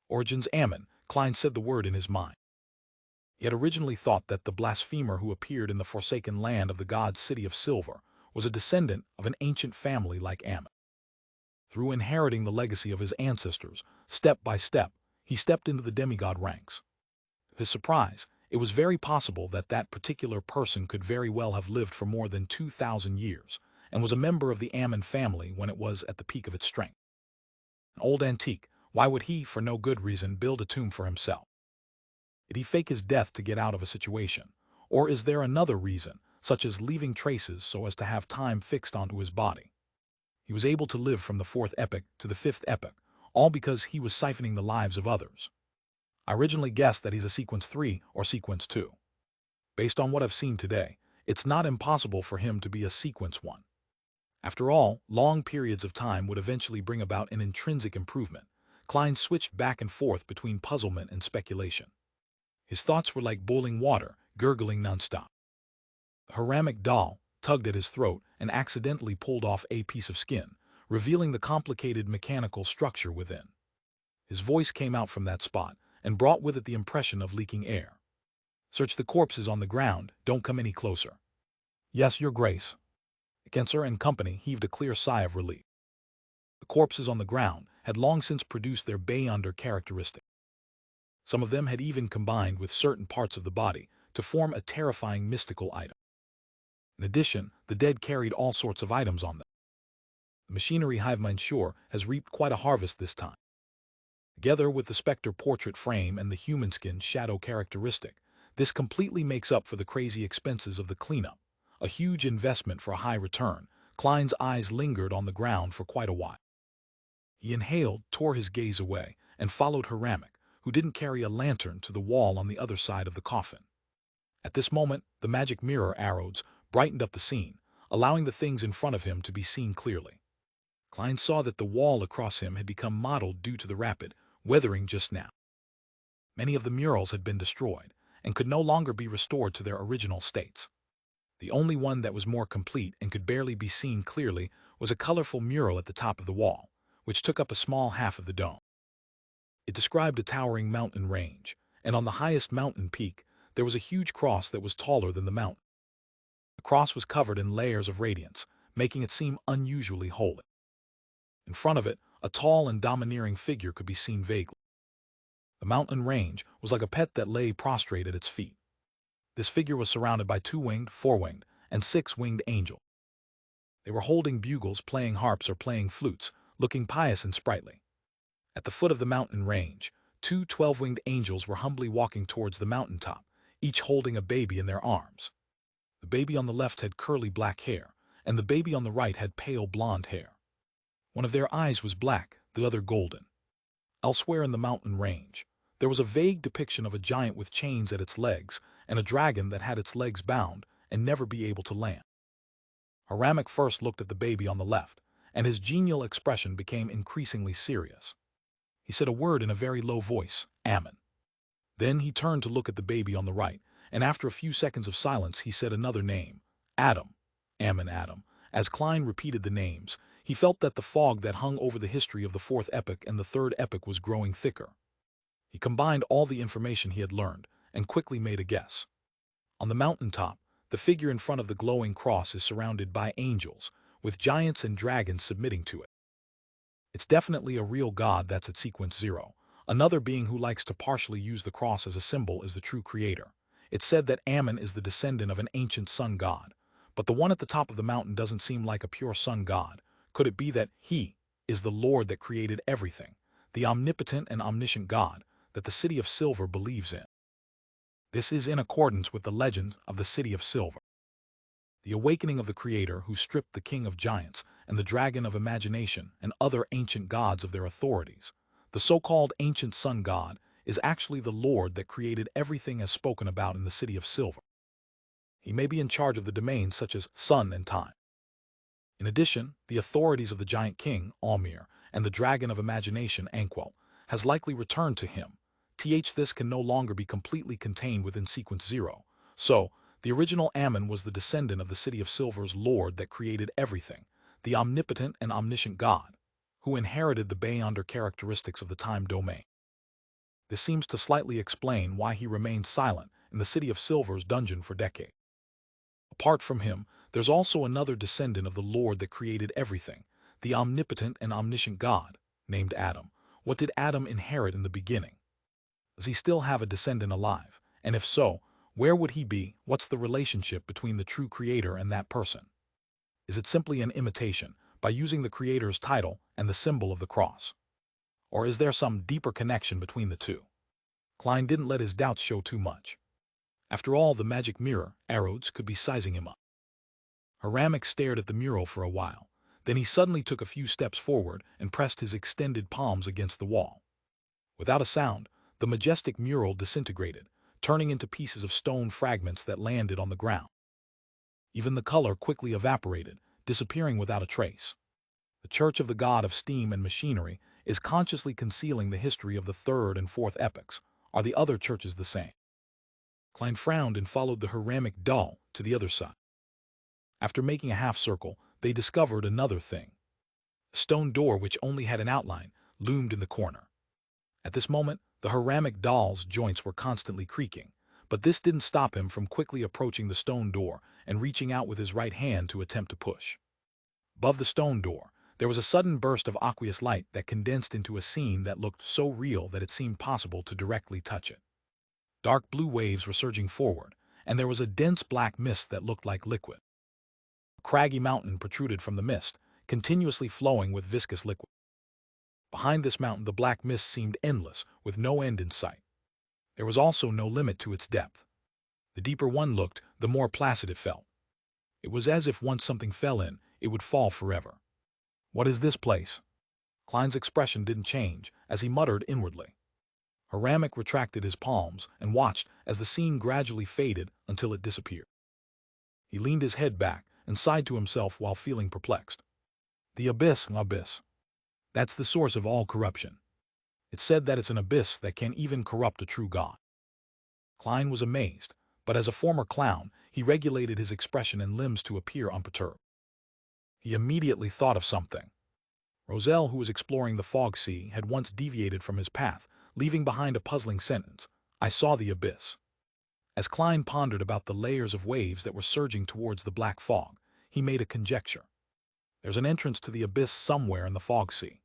Origins Ammon, Klein said the word in his mind. He had originally thought that the blasphemer who appeared in the forsaken land of the god city of silver was a descendant of an ancient family like Ammon. Through inheriting the legacy of his ancestors, step by step, he stepped into the demigod ranks. To his surprise, it was very possible that that particular person could very well have lived for more than 2,000 years, and was a member of the Ammon family when it was at the peak of its strength. An old antique, why would he, for no good reason, build a tomb for himself? Did he fake his death to get out of a situation? Or is there another reason, such as leaving traces so as to have time fixed onto his body? He was able to live from the fourth epoch to the fifth epoch, all because he was siphoning the lives of others. I originally guessed that he's a sequence 3 or sequence 2. Based on what I've seen today, it's not impossible for him to be a sequence 1. After all, long periods of time would eventually bring about an intrinsic improvement. Klein switched back and forth between puzzlement and speculation. His thoughts were like boiling water, gurgling nonstop. The ceramic doll tugged at his throat and accidentally pulled off a piece of skin, revealing the complicated mechanical structure within. His voice came out from that spot and brought with it the impression of leaking air. "Search the corpses on the ground, don't come any closer." "Yes, Your Grace." Kenser and company heaved a clear sigh of relief. The corpses on the ground had long since produced their Beyonder characteristic. Some of them had even combined with certain parts of the body to form a terrifying mystical item. In addition, the dead carried all sorts of items on them. The machinery Hivemind Shore has reaped quite a harvest this time. Together with the specter portrait frame and the human skin shadow characteristic, this completely makes up for the crazy expenses of the cleanup. A huge investment for a high return. Klein's eyes lingered on the ground for quite a while. He inhaled, tore his gaze away, and followed Ceramic, who didn't carry a lantern, to the wall on the other side of the coffin. At this moment, the magic mirror arrows brightened up the scene, allowing the things in front of him to be seen clearly. Klein saw that the wall across him had become mottled due to the rapid weathering just now. Many of the murals had been destroyed, and could no longer be restored to their original states. The only one that was more complete and could barely be seen clearly was a colorful mural at the top of the wall, which took up a small half of the dome. It described a towering mountain range, and on the highest mountain peak, there was a huge cross that was taller than the mountain. The cross was covered in layers of radiance, making it seem unusually holy. In front of it, a tall and domineering figure could be seen vaguely. The mountain range was like a pet that lay prostrate at its feet. This figure was surrounded by 2-winged, 4-winged, and 6-winged angels. They were holding bugles, playing harps, or playing flutes, looking pious and sprightly. At the foot of the mountain range, 2 12-winged angels were humbly walking towards the mountaintop, each holding a baby in their arms. The baby on the left had curly black hair, and the baby on the right had pale blonde hair. One of their eyes was black, the other golden. Elsewhere in the mountain range, there was a vague depiction of a giant with chains at its legs and a dragon that had its legs bound and never be able to land. Ceramic first looked at the baby on the left, and his genial expression became increasingly serious. He said a word in a very low voice, "Ammon." Then he turned to look at the baby on the right, and after a few seconds of silence he said another name, "Adam." Ammon, Adam. As Klein repeated the names, he felt that the fog that hung over the history of the fourth epoch and the third epoch was growing thicker. He combined all the information he had learned and quickly made a guess. On the mountaintop, the figure in front of the glowing cross is surrounded by angels, with giants and dragons submitting to it. It's definitely a real god that's at sequence 0. Another being who likes to partially use the cross as a symbol is the true creator. It's said that Ammon is the descendant of an ancient sun god, but the one at the top of the mountain doesn't seem like a pure sun god. Could it be that he is the Lord that created everything, the omnipotent and omniscient God that the City of Silver believes in? This is in accordance with the legend of the City of Silver. The awakening of the Creator who stripped the King of Giants and the Dragon of Imagination and other ancient gods of their authorities. The so-called ancient sun god is actually the Lord that created everything as spoken about in the City of Silver. He may be in charge of the domains such as sun and time. In addition, the authorities of the Giant King, Almir, and the Dragon of Imagination, Anquel, has likely returned to him. This can no longer be completely contained within sequence 0. So, the original Ammon was the descendant of the City of Silver's Lord that created everything, the omnipotent and omniscient God, who inherited the Beyonder characteristics of the time domain. This seems to slightly explain why he remained silent in the City of Silver's dungeon for decades. Apart from him, there's also another descendant of the Lord that created everything, the omnipotent and omniscient God, named Adam. What did Adam inherit in the beginning? Does he still have a descendant alive? And if so, where would he be? What's the relationship between the true creator and that person? Is it simply an imitation, by using the creator's title and the symbol of the cross? Or is there some deeper connection between the two? Klein didn't let his doubts show too much. After all, the magic mirror, arrows, could be sizing him up. Haramek stared at the mural for a while. Then he suddenly took a few steps forward and pressed his extended palms against the wall. Without a sound, the majestic mural disintegrated, turning into pieces of stone fragments that landed on the ground. Even the color quickly evaporated, disappearing without a trace. The Church of the God of Steam and Machinery is consciously concealing the history of the third and fourth epochs. Are the other churches the same? Klein frowned and followed the Haramek doll to the other side. After making a half circle, they discovered another thing. A stone door which only had an outline loomed in the corner. At this moment, the Haramek doll's joints were constantly creaking, but this didn't stop him from quickly approaching the stone door and reaching out with his right hand to attempt to push. Above the stone door, there was a sudden burst of aqueous light that condensed into a scene that looked so real that it seemed possible to directly touch it. Dark blue waves were surging forward, and there was a dense black mist that looked like liquid. A craggy mountain protruded from the mist, continuously flowing with viscous liquid. Behind this mountain, the black mist seemed endless, with no end in sight. There was also no limit to its depth. The deeper one looked, the more placid it felt. It was as if once something fell in, it would fall forever. What is this place? Klein's expression didn't change, as he muttered inwardly. Haramek retracted his palms and watched as the scene gradually faded until it disappeared. He leaned his head back and sighed to himself while feeling perplexed. The abyss. That's the source of all corruption. It's said that it's an abyss that can even corrupt a true god. Klein was amazed, but as a former clown, he regulated his expression and limbs to appear unperturbed. He immediately thought of something. Roselle, who was exploring the fog sea, had once deviated from his path, leaving behind a puzzling sentence: I saw the abyss. As Klein pondered about the layers of waves that were surging towards the black fog, he made a conjecture. There's an entrance to the abyss somewhere in the fog sea.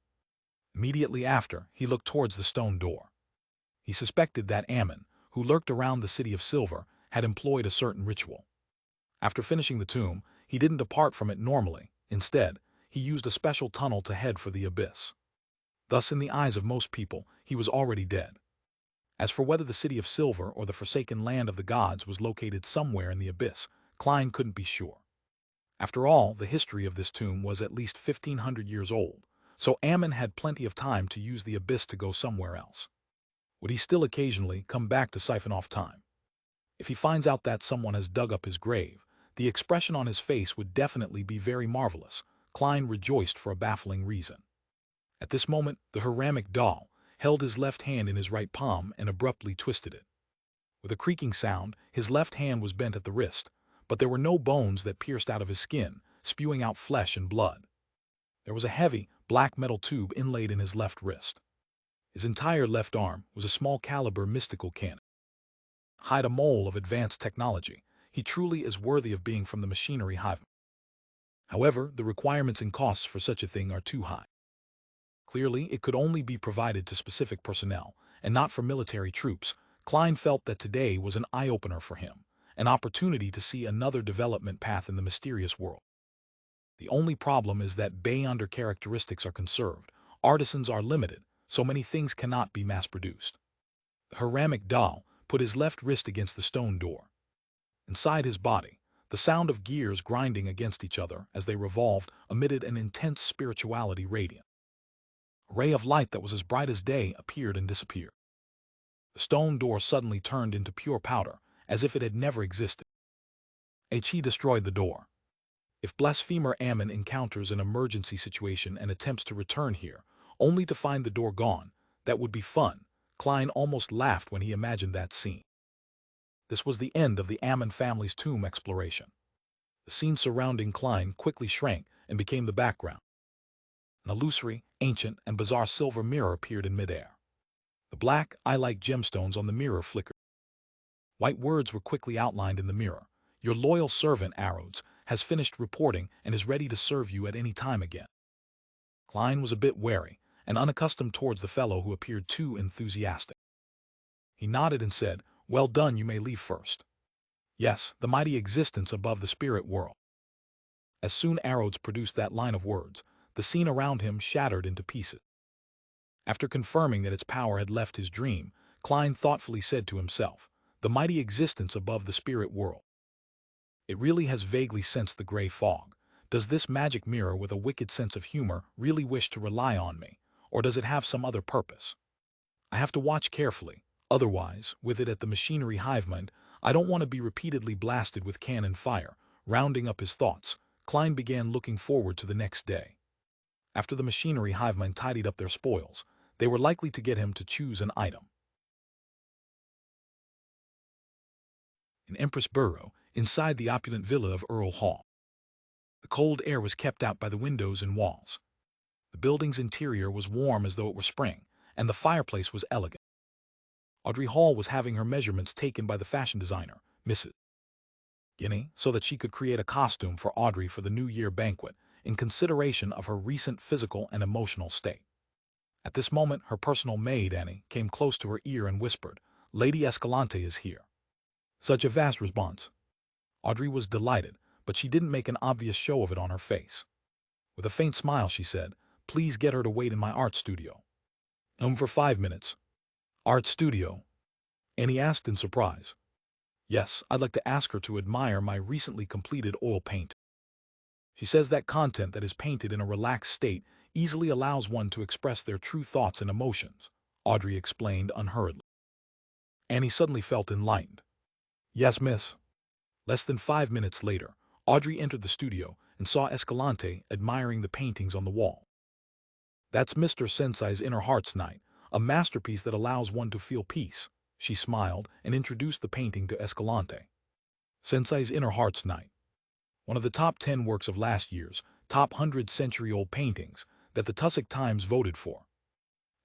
Immediately after, he looked towards the stone door. He suspected that Ammon, who lurked around the City of Silver, had employed a certain ritual. After finishing the tomb, he didn't depart from it normally. Instead, he used a special tunnel to head for the abyss. Thus, in the eyes of most people, he was already dead. As for whether the City of Silver or the forsaken land of the gods was located somewhere in the abyss, Klein couldn't be sure. After all, the history of this tomb was at least 1,500 years old, so Ammon had plenty of time to use the abyss to go somewhere else. Would he still occasionally come back to siphon off time? If he finds out that someone has dug up his grave, the expression on his face would definitely be very marvelous. Klein rejoiced for a baffling reason. At this moment, the Haramek doll held his left hand in his right palm and abruptly twisted it. With a creaking sound, his left hand was bent at the wrist, but there were no bones that pierced out of his skin, spewing out flesh and blood. There was a heavy, black metal tube inlaid in his left wrist. His entire left arm was a small-caliber mystical cannon. Hide a mole of advanced technology, he truly is worthy of being from the machinery hive. However, the requirements and costs for such a thing are too high. Clearly, it could only be provided to specific personnel, and not for military troops. Klein felt that today was an eye-opener for him, an opportunity to see another development path in the mysterious world. The only problem is that beyonder characteristics are conserved, artisans are limited, so many things cannot be mass-produced. The Haramek doll put his left wrist against the stone door. Inside his body, the sound of gears grinding against each other as they revolved emitted an intense spirituality radiance. A ray of light that was as bright as day appeared and disappeared. The stone door suddenly turned into pure powder, as if it had never existed. He destroyed the door. If blasphemer Ammon encounters an emergency situation and attempts to return here, only to find the door gone, that would be fun. Klein almost laughed when he imagined that scene. This was the end of the Ammon family's tomb exploration. The scene surrounding Klein quickly shrank and became the background. An illusory, ancient, and bizarre silver mirror appeared in midair. The black, eye-like gemstones on the mirror flickered. White words were quickly outlined in the mirror. Your loyal servant, Arrows, has finished reporting and is ready to serve you at any time again. Klein was a bit wary and unaccustomed towards the fellow who appeared too enthusiastic. He nodded and said, "Well done, you may leave first." Yes, the mighty existence above the spirit world. As soon Arrows produced that line of words, the scene around him shattered into pieces. After confirming that its power had left his dream, Klein thoughtfully said to himself, "The mighty existence above the spirit world. It really has vaguely sensed the gray fog. Does this magic mirror with a wicked sense of humor really wish to rely on me, or does it have some other purpose? I have to watch carefully. Otherwise, with it at the machinery hive mind, I don't want to be repeatedly blasted with cannon fire." Rounding up his thoughts, Klein began looking forward to the next day. After the machinery hive mind tidied up their spoils, they were likely to get him to choose an item. In Empress Borough, inside the opulent villa of Earl Hall. The cold air was kept out by the windows and walls. The building's interior was warm as though it were spring, and the fireplace was elegant. Audrey Hall was having her measurements taken by the fashion designer, Mrs. Guinea, so that she could create a costume for Audrey for the New Year banquet, in consideration of her recent physical and emotional state. At this moment, her personal maid, Annie, came close to her ear and whispered, "Lady Escalante is here." Such a vast response. Audrey was delighted, but she didn't make an obvious show of it on her face. With a faint smile, she said, "Please get her to wait in my art studio." For 5 minutes. Art studio? Annie asked in surprise. Yes, I'd like to ask her to admire my recently completed oil paint. She says that content that is painted in a relaxed state easily allows one to express their true thoughts and emotions, Audrey explained unhurriedly. Annie suddenly felt enlightened. Yes, miss. Less than 5 minutes later, Audrey entered the studio and saw Escalante admiring the paintings on the wall. That's Mr. Sensei's Inner Heart's Night, a masterpiece that allows one to feel peace. She smiled and introduced the painting to Escalante. Sensei's Inner Heart's Night. One of the top 10 works of last year's top 100-century-old paintings that the Tussock Times voted for.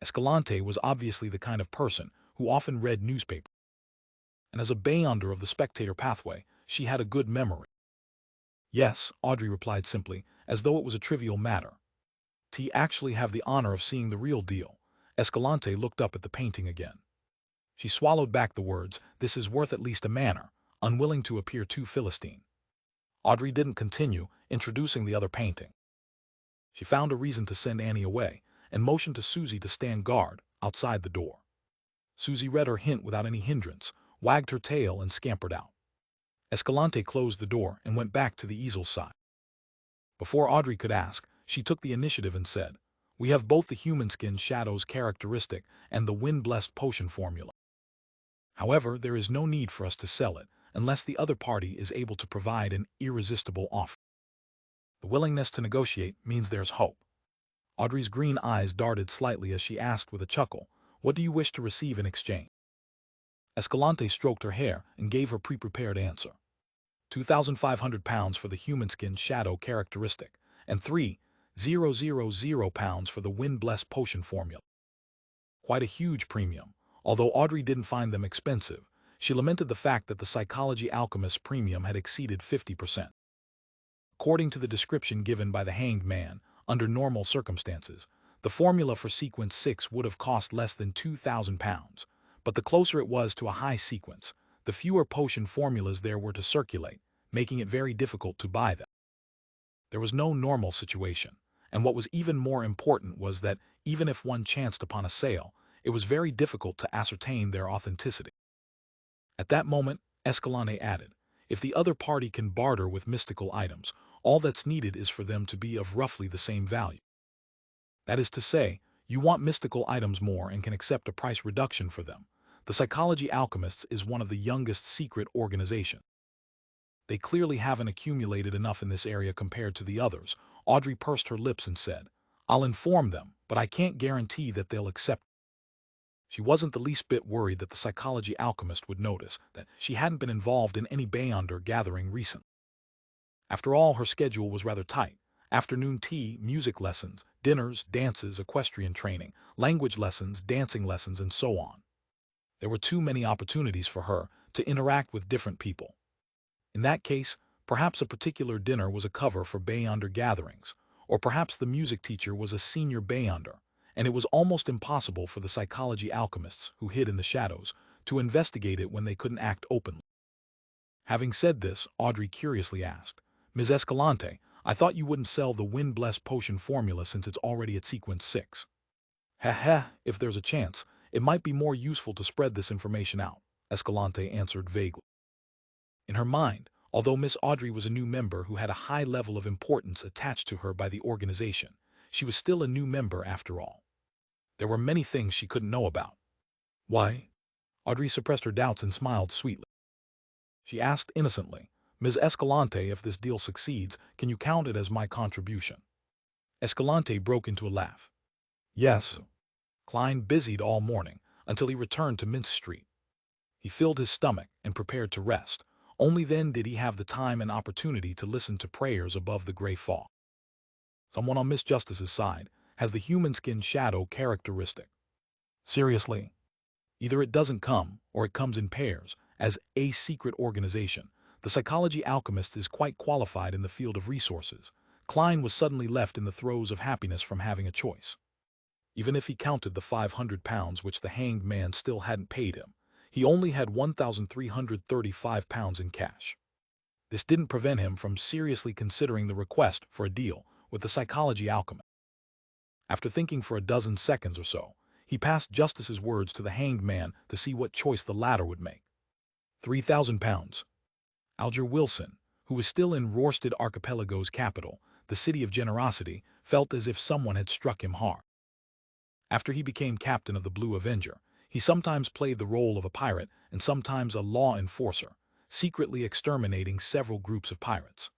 Escalante was obviously the kind of person who often read newspapers. And as a beyonder of the spectator pathway, she had a good memory. Yes, Audrey replied simply, as though it was a trivial matter. To actually have the honor of seeing the real deal. Escalante looked up at the painting again. She swallowed back the words, "This is worth at least a manor," unwilling to appear too Philistine. Audrey didn't continue, introducing the other painting. She found a reason to send Annie away, and motioned to Susie to stand guard outside the door. Susie read her hint without any hindrance, wagged her tail and scampered out. Escalante closed the door and went back to the easel's side. Before Audrey could ask, she took the initiative and said, "We have both the human skin shadows characteristic and the wind-blessed potion formula. However, there is no need for us to sell it unless the other party is able to provide an irresistible offer. The willingness to negotiate means there's hope." Audrey's green eyes darted slightly as she asked with a chuckle, "What do you wish to receive in exchange?" Escalante stroked her hair and gave her pre-prepared answer. £2,500 for the human skin shadow characteristic, and £3,000 for the wind-blessed potion formula. Quite a huge premium. Although Audrey didn't find them expensive, she lamented the fact that the psychology alchemist's premium had exceeded 50%. According to the description given by the hanged man, under normal circumstances, the formula for sequence 6 would have cost less than £2,000, but the closer it was to a high sequence, the fewer potion formulas there were to circulate, making it very difficult to buy them. There was no normal situation, and what was even more important was that, even if one chanced upon a sale, it was very difficult to ascertain their authenticity. At that moment, Escalante added, "If the other party can barter with mystical items, all that's needed is for them to be of roughly the same value. That is to say, you want mystical items more and can accept a price reduction for them. The Psychology Alchemists is one of the youngest secret organizations. They clearly haven't accumulated enough in this area compared to the others." Audrey pursed her lips and said, "I'll inform them, but I can't guarantee that they'll accept." She wasn't the least bit worried that the Psychology Alchemist would notice that she hadn't been involved in any Beyonder gathering recently. After all, her schedule was rather tight. Afternoon tea, music lessons, dinners, dances, equestrian training, language lessons, dancing lessons, and so on. There were too many opportunities for her to interact with different people. In that case, perhaps a particular dinner was a cover for Beyonder gatherings, or perhaps the music teacher was a senior Beyonder, and it was almost impossible for the psychology alchemists who hid in the shadows to investigate it when they couldn't act openly. Having said this, Audrey curiously asked, "Ms. Escalante, I thought you wouldn't sell the Wind-Blessed Potion formula since it's already at sequence 6. Heh, if there's a chance, it might be more useful to spread this information out," Escalante answered vaguely. In her mind, although Miss Audrey was a new member who had a high level of importance attached to her by the organization, she was still a new member after all. There were many things she couldn't know about. Why? Audrey suppressed her doubts and smiled sweetly. She asked innocently, "Ms. Escalante, if this deal succeeds, can you count it as my contribution?" Escalante broke into a laugh. "Yes." Klein busied all morning until he returned to Mince Street. He filled his stomach and prepared to rest. Only then did he have the time and opportunity to listen to prayers above the gray fog. Someone on Miss Justice's side has the human skin shadow characteristic. Seriously? Either it doesn't come, or it comes in pairs. As a secret organization, the psychology alchemist is quite qualified in the field of resources. Klein was suddenly left in the throes of happiness from having a choice. Even if he counted the £500 which the hanged man still hadn't paid him, he only had £1,335 in cash. This didn't prevent him from seriously considering the request for a deal with the psychology alchemist. After thinking for a dozen seconds or so, he passed Justice's words to the hanged man to see what choice the latter would make. £3,000. Alger Wilson, who was still in Rorsted Archipelago's capital, the city of generosity, felt as if someone had struck him hard. After he became captain of the Blue Avenger, he sometimes played the role of a pirate and sometimes a law enforcer, secretly exterminating several groups of pirates.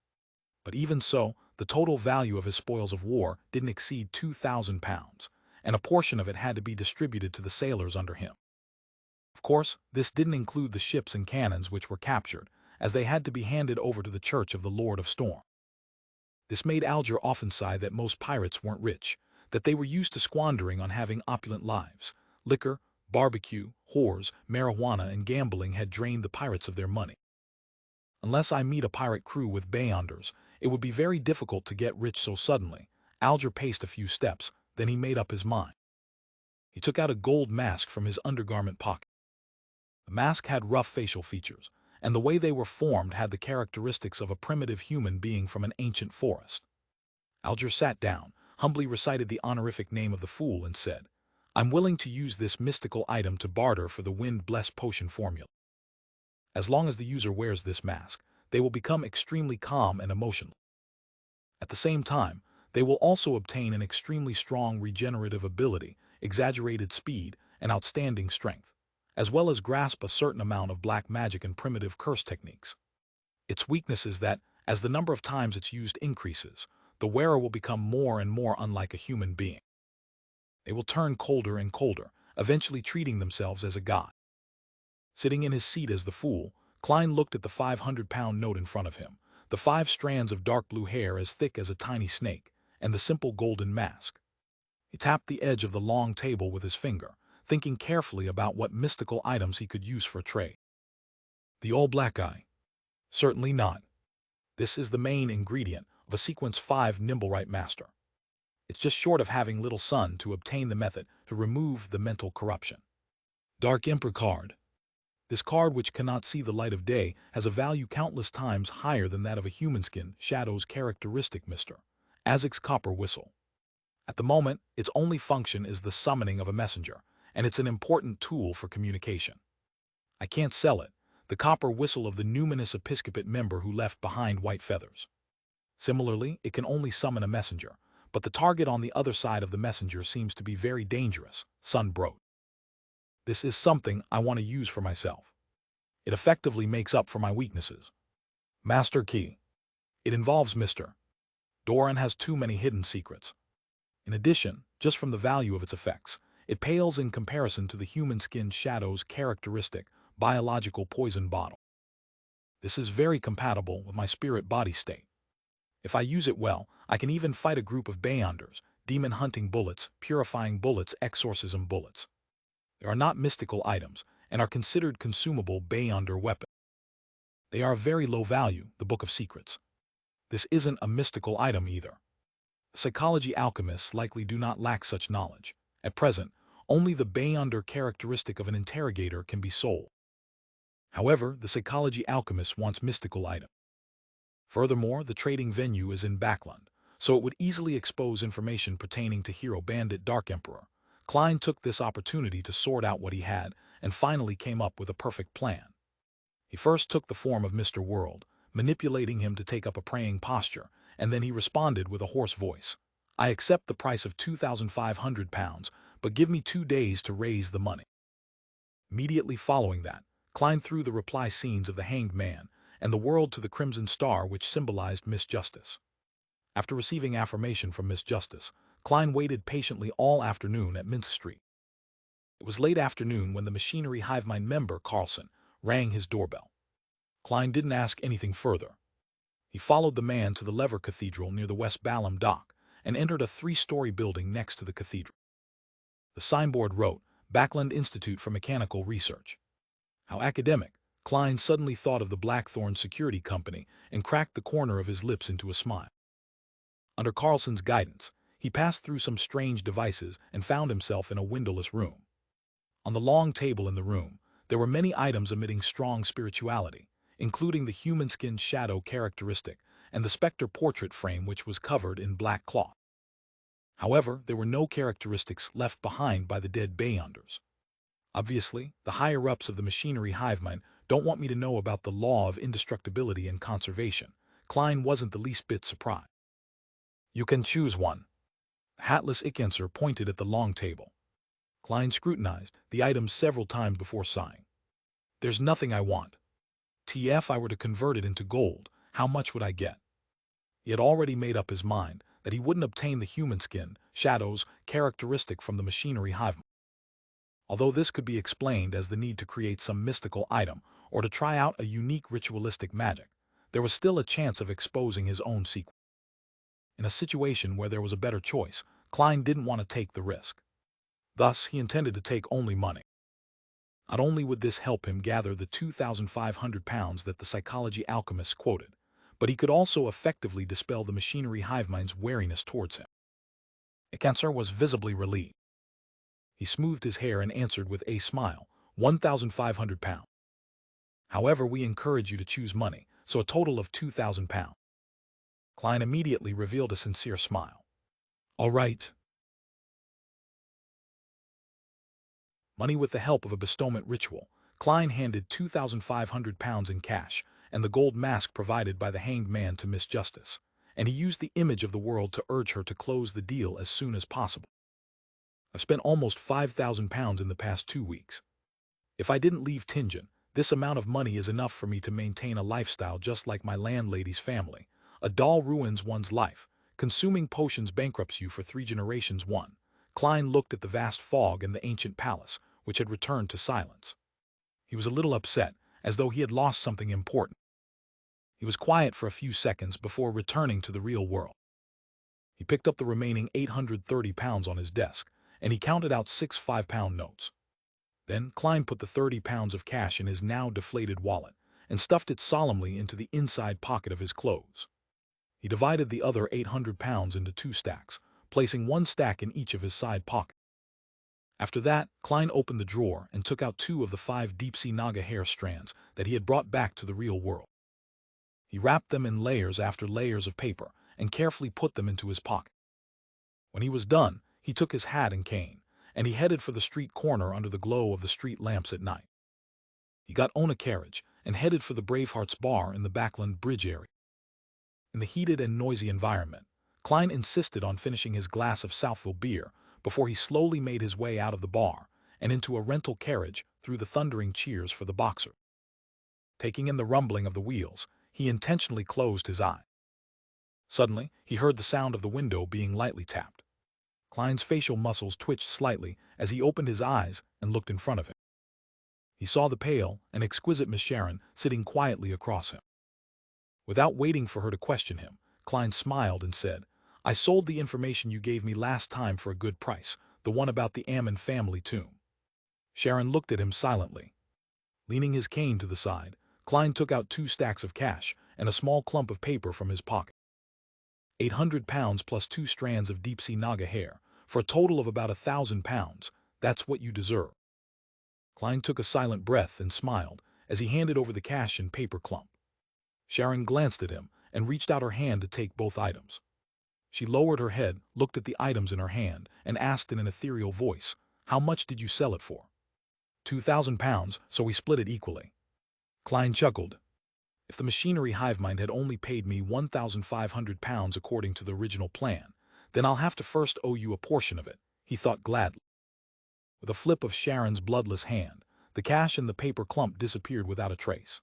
But even so, the total value of his spoils of war didn't exceed £2,000, and a portion of it had to be distributed to the sailors under him. Of course, this didn't include the ships and cannons which were captured, as they had to be handed over to the Church of the Lord of Storm. This made Alger often sigh that most pirates weren't rich, that they were used to squandering on having opulent lives. Liquor, barbecue, whores, marijuana, and gambling had drained the pirates of their money. "Unless I meet a pirate crew with Beyonders, it would be very difficult to get rich so suddenly." Alger paced a few steps, then he made up his mind. He took out a gold mask from his undergarment pocket. The mask had rough facial features, and the way they were formed had the characteristics of a primitive human being from an ancient forest. Alger sat down, humbly recited the honorific name of the fool, and said, "I'm willing to use this mystical item to barter for the Wind-Blessed Potion formula. As long as the user wears this mask, they will become extremely calm and emotionless. At the same time, they will also obtain an extremely strong regenerative ability, exaggerated speed, and outstanding strength, as well as grasp a certain amount of black magic and primitive curse techniques. Its weakness is that, as the number of times it's used increases, the wearer will become more and more unlike a human being. They will turn colder and colder, eventually treating themselves as a god." Sitting in his seat as the fool, Klein looked at the £500 note in front of him, the 5 strands of dark blue hair as thick as a tiny snake, and the simple golden mask. He tapped the edge of the long table with his finger, thinking carefully about what mystical items he could use for trade. The all-black eye? Certainly not. This is the main ingredient of a Sequence 5 Nimblewright Master. It's just short of having Little Sun to obtain the method to remove the mental corruption. Dark Emperor card. This card, which cannot see the light of day, has a value countless times higher than that of a human-skin shadow's characteristic Mr. Azek's copper whistle. At the moment, its only function is the summoning of a messenger, and it's an important tool for communication. I can't sell it, the copper whistle of the numinous episcopate member who left behind white feathers. Similarly, it can only summon a messenger, but the target on the other side of the messenger seems to be very dangerous, Sun Brode. This is something I want to use for myself. It effectively makes up for my weaknesses. Master Key. It involves Mr. Doran has too many hidden secrets. In addition, just from the value of its effects, it pales in comparison to the human skin shadow's characteristic biological poison bottle. This is very compatible with my spirit body state. If I use it well, I can even fight a group of Beyonders, demon hunting bullets, purifying bullets, exorcism bullets. They are not mystical items and are considered consumable Beyonder weapons. They are of very low value, the Book of Secrets. This isn't a mystical item either. Psychology alchemists likely do not lack such knowledge. At present, only the Beyonder characteristic of an interrogator can be sold. However, the psychology alchemist wants mystical items. Furthermore, the trading venue is in Backland, so it would easily expose information pertaining to Hero Bandit Dark Emperor. Klein took this opportunity to sort out what he had and finally came up with a perfect plan. He first took the form of Mr. World, manipulating him to take up a praying posture, and then he responded with a hoarse voice. I accept the price of £2,500, but give me 2 days to raise the money. Immediately following that, Klein threw the reply scenes of the Hanged Man and the world to the Crimson Star, which symbolized Miss Justice. After receiving affirmation from Miss Justice, Klein waited patiently all afternoon at Mint Street. It was late afternoon when the Machinery Hivemind member, Carlson, rang his doorbell. Klein didn't ask anything further. He followed the man to the Lever Cathedral near the West Balham Dock and entered a 3-story building next to the cathedral. The signboard wrote, Backland Institute for Mechanical Research. How academic! Klein suddenly thought of the Blackthorn Security Company and cracked the corner of his lips into a smile. Under Carlson's guidance, he passed through some strange devices and found himself in a windowless room. On the long table in the room, there were many items emitting strong spirituality, including the human skin shadow characteristic and the specter portrait frame, which was covered in black cloth. However, there were no characteristics left behind by the dead Beyonders. Obviously, the higher-ups of the Machinery Hivemind don't want me to know about the law of indestructibility and conservation. Klein wasn't the least bit surprised. You can choose one. The hatless Ickenser pointed at the long table. Klein scrutinized the items several times before sighing. There's nothing I want. If I were to convert it into gold, how much would I get? He had already made up his mind that he wouldn't obtain the human skin, shadows, characteristic from the Machinery Hivemind. Although this could be explained as the need to create some mystical item or to try out a unique ritualistic magic, there was still a chance of exposing his own secret. In a situation where there was a better choice, Klein didn't want to take the risk. Thus, he intended to take only money. Not only would this help him gather the £2,500 that the psychology alchemist quoted, but he could also effectively dispel the Machinery Hivemind's wariness towards him. Ickenser was visibly relieved. He smoothed his hair and answered with a smile, £1,500. However, we encourage you to choose money, so a total of £2,000. Klein immediately revealed a sincere smile. All right. Money with the help of a bestowment ritual, Klein handed £2,500 in cash and the gold mask provided by the Hanged Man to Miss Justice, and he used the image of the world to urge her to close the deal as soon as possible. I've spent almost £5,000 in the past 2 weeks. If I didn't leave Tingen, this amount of money is enough for me to maintain a lifestyle just like my landlady's family. A doll ruins one's life. Consuming potions bankrupts you for 3 generations. Klein looked at the vast fog and the ancient palace, which had returned to silence. He was a little upset, as though he had lost something important. He was quiet for a few seconds before returning to the real world. He picked up the remaining £830 on his desk, and he counted out 6 £5 notes. Then Klein put the £30 of cash in his now deflated wallet and stuffed it solemnly into the inside pocket of his clothes. He divided the other £800 into 2 stacks, placing 1 stack in each of his side pockets. After that, Klein opened the drawer and took out 2 of the 5 deep-sea Naga hair strands that he had brought back to the real world. He wrapped them in layers after layers of paper and carefully put them into his pocket. When he was done, he took his hat and cane, and he headed for the street corner under the glow of the street lamps at night. He got on a carriage and headed for the Bravehearts Bar in the Backland Bridge area. In the heated and noisy environment, Klein insisted on finishing his glass of Southville beer before he slowly made his way out of the bar and into a rental carriage through the thundering cheers for the boxer. Taking in the rumbling of the wheels, he intentionally closed his eye. Suddenly, he heard the sound of the window being lightly tapped. Klein's facial muscles twitched slightly as he opened his eyes and looked in front of him. He saw the pale and exquisite Miss Sharon sitting quietly across him. Without waiting for her to question him, Klein smiled and said, I sold the information you gave me last time for a good price, the one about the Ammon family tomb. Sharon looked at him silently. Leaning his cane to the side, Klein took out 2 stacks of cash and a small clump of paper from his pocket. £800 plus 2 strands of deep-sea naga hair, for a total of about £1,000. That's what you deserve. Klein took a silent breath and smiled as he handed over the cash and paper clump. Sharon glanced at him and reached out her hand to take both items. She lowered her head, looked at the items in her hand, and asked in an ethereal voice, "How much did you sell it for?" £2,000, so we split it equally. Klein chuckled. If the machinery hive mind had only paid me £1,500 according to the original plan, then I'll have to first owe you a portion of it, he thought gladly. With a flip of Sharon's bloodless hand, the cash and the paper clump disappeared without a trace.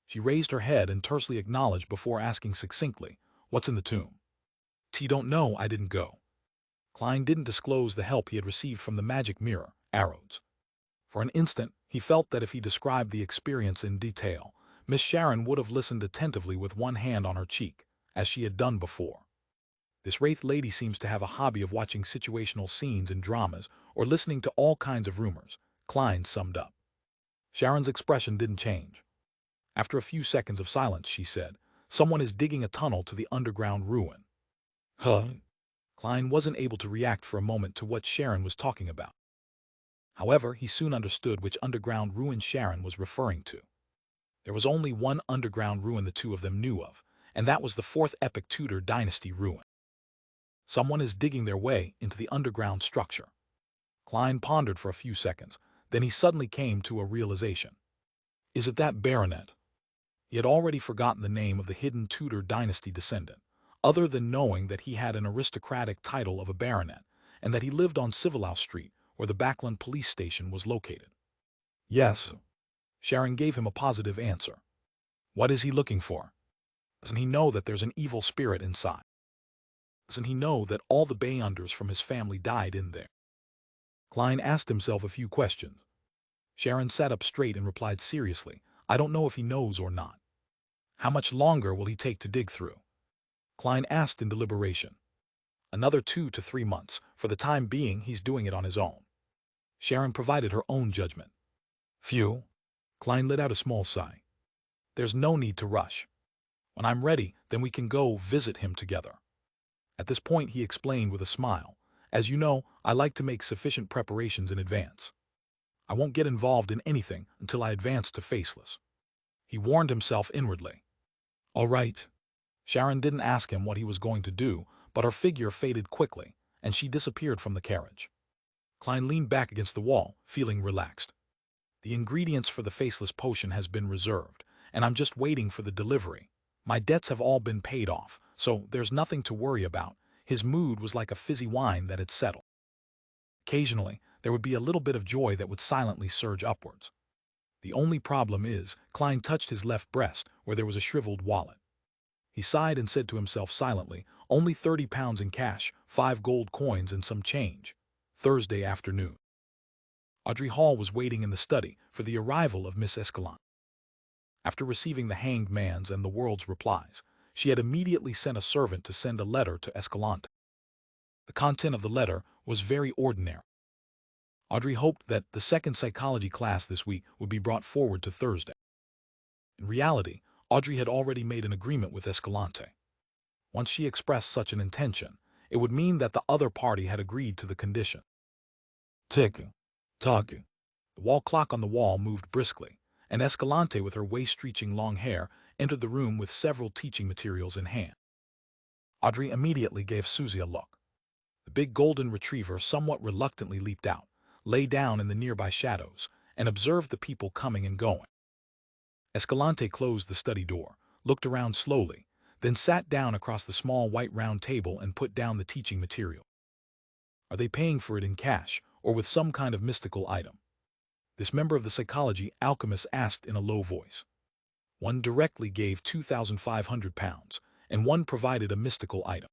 She raised her head and tersely acknowledged before asking succinctly, "What's in the tomb?" Don't know, I didn't go." Klein didn't disclose the help he had received from the magic mirror, arrows. For an instant, he felt that if he described the experience in detail, Miss Sharon would have listened attentively with one hand on her cheek, as she had done before. This Wraith lady seems to have a hobby of watching situational scenes in dramas or listening to all kinds of rumors, Klein summed up. Sharon's expression didn't change. After a few seconds of silence, she said, "Someone is digging a tunnel to the underground ruin." Huh? Klein wasn't able to react for a moment to what Sharon was talking about. However, he soon understood which underground ruin Sharon was referring to. There was only one underground ruin the two of them knew of, and that was the 4th epic Tudor dynasty ruin. Someone is digging their way into the underground structure. Klein pondered for a few seconds, then he suddenly came to a realization. Is it that baronet? He had already forgotten the name of the hidden Tudor dynasty descendant, other than knowing that he had an aristocratic title of a baronet, and that he lived on Civilow Street, where the Backland police station was located. Yes. Sharon gave him a positive answer. What is he looking for? Doesn't he know that there's an evil spirit inside? Doesn't he know that all the Bayonders from his family died in there? Klein asked himself a few questions. Sharon sat up straight and replied seriously, "I don't know if he knows or not." How much longer will he take to dig through? Klein asked in deliberation. Another 2 to 3 months. For the time being, he's doing it on his own. Sharon provided her own judgment. Phew. Klein let out a small sigh. There's no need to rush. When I'm ready, then we can go visit him together. At this point, he explained with a smile, "As you know, I like to make sufficient preparations in advance. I won't get involved in anything until I advance to Faceless." He warned himself inwardly. All right. Sharon didn't ask him what he was going to do, but her figure faded quickly, and she disappeared from the carriage. Klein leaned back against the wall, feeling relaxed. The ingredients for the Faceless potion has been reserved, and I'm just waiting for the delivery. My debts have all been paid off, so there's nothing to worry about. His mood was like a fizzy wine that had settled. Occasionally, there would be a little bit of joy that would silently surge upwards. The only problem is, Klein touched his left breast, where there was a shriveled wallet. He sighed and said to himself silently, "Only £30 in cash, 5 gold coins and some change." Thursday afternoon. Audrey Hall was waiting in the study for the arrival of Miss Escalante. After receiving the Hanged Man's and the World's replies, she had immediately sent a servant to send a letter to Escalante. The content of the letter was very ordinary. Audrey hoped that the second psychology class this week would be brought forward to Thursday. In reality, Audrey had already made an agreement with Escalante. Once she expressed such an intention, it would mean that the other party had agreed to the condition. Tick, tock. The wall clock on the wall moved briskly, and Escalante, with her waist-reaching long hair, entered the room with several teaching materials in hand. Audrey immediately gave Susie a look. The big golden retriever somewhat reluctantly leaped out, lay down in the nearby shadows, and observed the people coming and going. Escalante closed the study door, looked around slowly, then sat down across the small white round table and put down the teaching material. Are they paying for it in cash, or with some kind of mystical item? This member of the psychology alchemist asked in a low voice. One directly gave £2,500, and one provided a mystical item.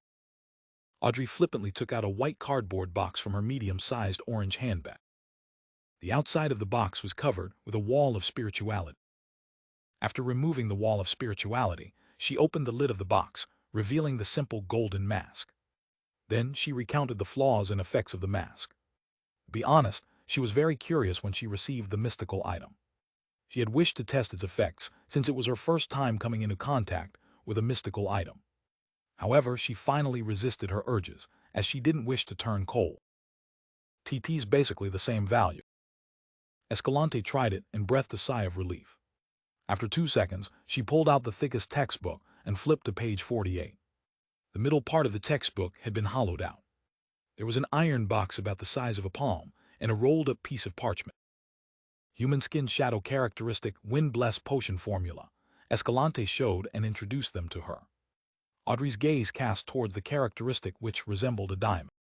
Audrey flippantly took out a white cardboard box from her medium-sized orange handbag. The outside of the box was covered with a wall of spirituality. After removing the wall of spirituality, she opened the lid of the box, revealing the simple golden mask. Then she recounted the flaws and effects of the mask. To be honest, she was very curious when she received the mystical item. She had wished to test its effects, since it was her first time coming into contact with a mystical item. However, she finally resisted her urges, as she didn't wish to turn cold. TT's basically the same value. Escalante tried it and breathed a sigh of relief. After 2 seconds, she pulled out the thickest textbook and flipped to page 48. The middle part of the textbook had been hollowed out. There was an iron box about the size of a palm and a rolled-up piece of parchment. Human skin shadow characteristic wind-blessed potion formula. Escalante showed and introduced them to her. Audrey's gaze cast toward the characteristic which resembled a diamond.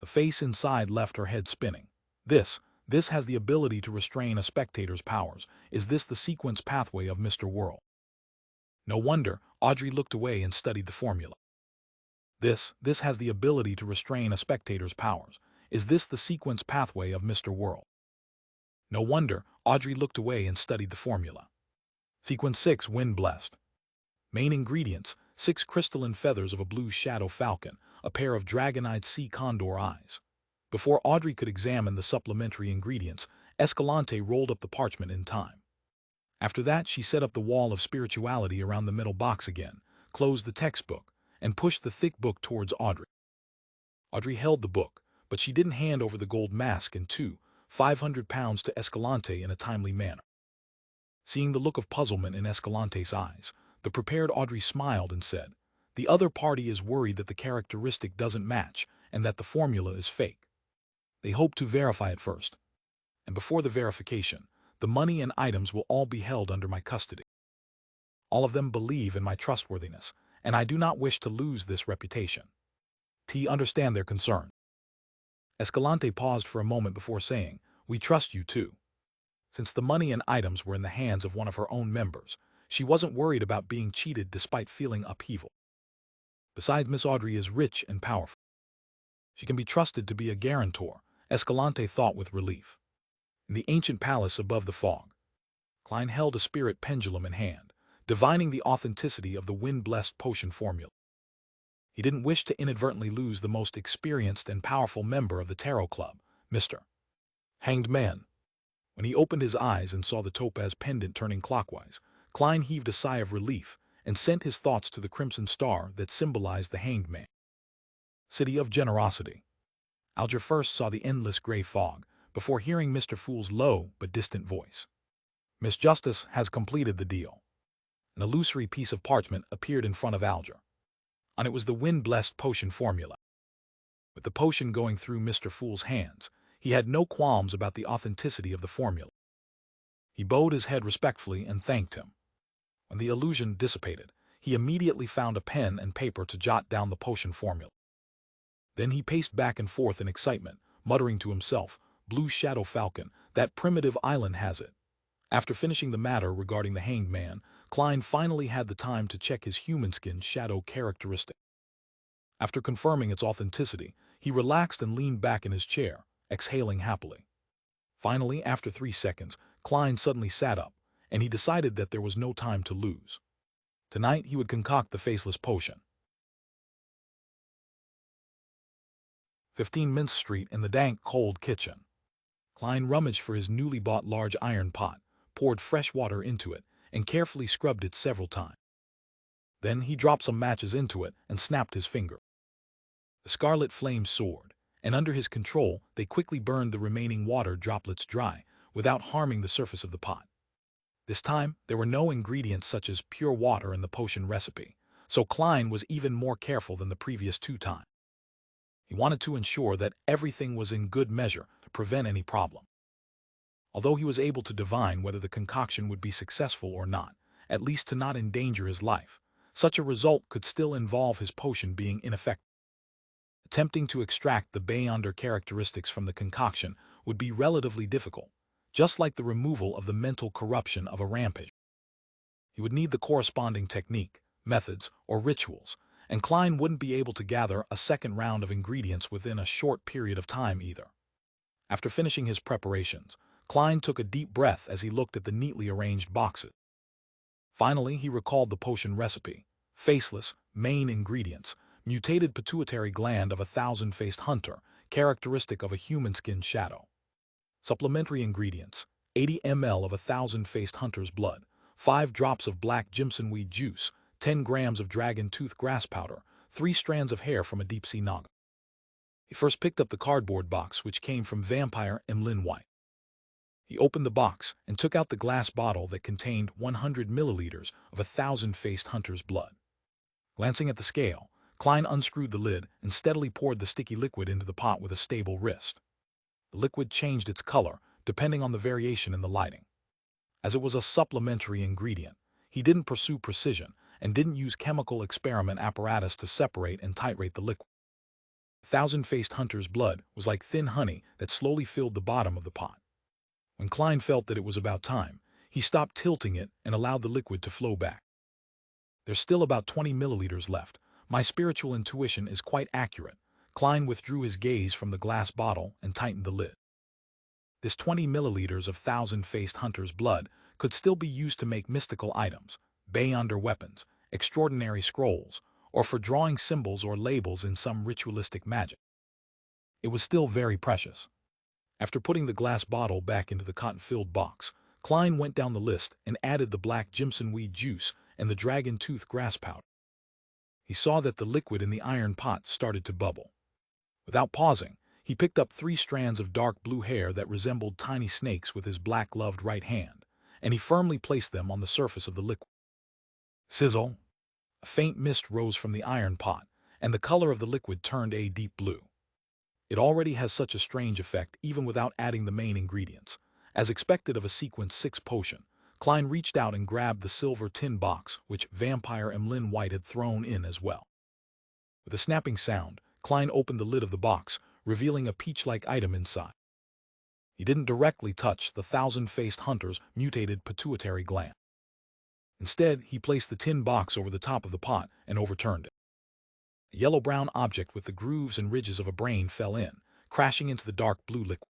The face inside left her head spinning. This has the ability to restrain a spectator's powers. Is this the sequence pathway of Mr. World? No wonder, Audrey looked away and studied the formula. This has the ability to restrain a spectator's powers. Is this the sequence pathway of Mr. World? No wonder, Audrey looked away and studied the formula. Sequence 6, Wind Blessed. Main ingredients: 6 crystalline feathers of a blue shadow falcon, a pair of dragon-eyed sea condor eyes. Before Audrey could examine the supplementary ingredients, Escalante rolled up the parchment in time. After that, she set up the wall of spirituality around the middle box again, closed the textbook, and pushed the thick book towards Audrey. Audrey held the book, but she didn't hand over the gold mask and 500 pounds to Escalante in a timely manner. Seeing the look of puzzlement in Escalante's eyes, the prepared Audrey smiled and said, "The other party is worried that the characteristic doesn't match and that the formula is fake. They hope to verify it first. And before the verification, the money and items will all be held under my custody. All of them believe in my trustworthiness, and I do not wish to lose this reputation. Understand their concern." Escalante paused for a moment before saying, "We trust you too." Since the money and items were in the hands of one of her own members, she wasn't worried about being cheated despite feeling upheaval. Besides, Miss Audrey is rich and powerful. She can be trusted to be a guarantor, Escalante thought with relief. In the ancient palace above the fog, Klein held a spirit pendulum in hand, divining the authenticity of the wind-blessed potion formula. He didn't wish to inadvertently lose the most experienced and powerful member of the Tarot Club, Mr. Hanged Man. When he opened his eyes and saw the topaz pendant turning clockwise, Klein heaved a sigh of relief and sent his thoughts to the crimson star that symbolized the Hanged Man. City of Generosity. Alger first saw the endless gray fog before hearing Mr. Fool's low but distant voice. "Miss Justice has completed the deal." An illusory piece of parchment appeared in front of Alger. On it was the wind-blessed potion formula. With the potion going through Mr. Fool's hands, he had no qualms about the authenticity of the formula. He bowed his head respectfully and thanked him. When the illusion dissipated, he immediately found a pen and paper to jot down the potion formula. Then he paced back and forth in excitement, muttering to himself, "Blue Shadow Falcon, that primitive island has it." After finishing the matter regarding the Hanged Man, Klein finally had the time to check his human skin shadow characteristic. After confirming its authenticity, he relaxed and leaned back in his chair, exhaling happily. Finally, after 3 seconds, Klein suddenly sat up, and he decided that there was no time to lose. Tonight he would concoct the faceless potion. 15 Mince Street in the dank, cold kitchen. Klein rummaged for his newly bought large iron pot, poured fresh water into it, and carefully scrubbed it several times. Then he dropped some matches into it and snapped his finger. The scarlet flames soared, and under his control they quickly burned the remaining water droplets dry without harming the surface of the pot. This time, there were no ingredients such as pure water in the potion recipe, so Klein was even more careful than the previous 2 times. He wanted to ensure that everything was in good measure to prevent any problem. Although he was able to divine whether the concoction would be successful or not, at least to not endanger his life, such a result could still involve his potion being ineffective. Attempting to extract the Beyonder characteristics from the concoction would be relatively difficult, just like the removal of the mental corruption of a rampage. He would need the corresponding technique, methods, or rituals, and Klein wouldn't be able to gather a second round of ingredients within a short period of time either. After finishing his preparations, Klein took a deep breath as he looked at the neatly arranged boxes. Finally, he recalled the potion recipe: faceless, main ingredients, mutated pituitary gland of a thousand-faced hunter, characteristic of a human-skinned shadow. Supplementary ingredients: 80 ml of a thousand-faced hunter's blood, 5 drops of black jimsonweed juice, 10 grams of dragon tooth grass powder, 3 strands of hair from a deep-sea naga. He first picked up the cardboard box which came from vampire Emlyn White. He opened the box and took out the glass bottle that contained 100 milliliters of a thousand-faced hunter's blood. Glancing at the scale, Klein unscrewed the lid and steadily poured the sticky liquid into the pot with a stable wrist. The liquid changed its color, depending on the variation in the lighting. As it was a supplementary ingredient, he didn't pursue precision and didn't use chemical experiment apparatus to separate and titrate the liquid. Thousand-faced hunter's blood was like thin honey that slowly filled the bottom of the pot. When Klein felt that it was about time, he stopped tilting it and allowed the liquid to flow back. There's still about 20 milliliters left. My spiritual intuition is quite accurate. Klein withdrew his gaze from the glass bottle and tightened the lid. This 20 milliliters of thousand-faced hunter's blood could still be used to make mystical items, Beyonder weapons, extraordinary scrolls, or for drawing symbols or labels in some ritualistic magic. It was still very precious. After putting the glass bottle back into the cotton-filled box, Klein went down the list and added the black jimsonweed juice and the dragon tooth grass powder. He saw that the liquid in the iron pot started to bubble. Without pausing, he picked up 3 strands of dark blue hair that resembled tiny snakes with his black-gloved right hand, and he firmly placed them on the surface of the liquid. Sizzle! A faint mist rose from the iron pot, and the color of the liquid turned a deep blue. It already has such a strange effect even without adding the main ingredients. As expected of a sequence 6 potion, Klein reached out and grabbed the silver tin box which vampire Emlyn White had thrown in as well. With a snapping sound, Klein opened the lid of the box, revealing a peach-like item inside. He didn't directly touch the thousand-faced hunter's mutated pituitary gland. Instead, he placed the tin box over the top of the pot and overturned it. A yellow-brown object with the grooves and ridges of a brain fell in, crashing into the dark blue liquid.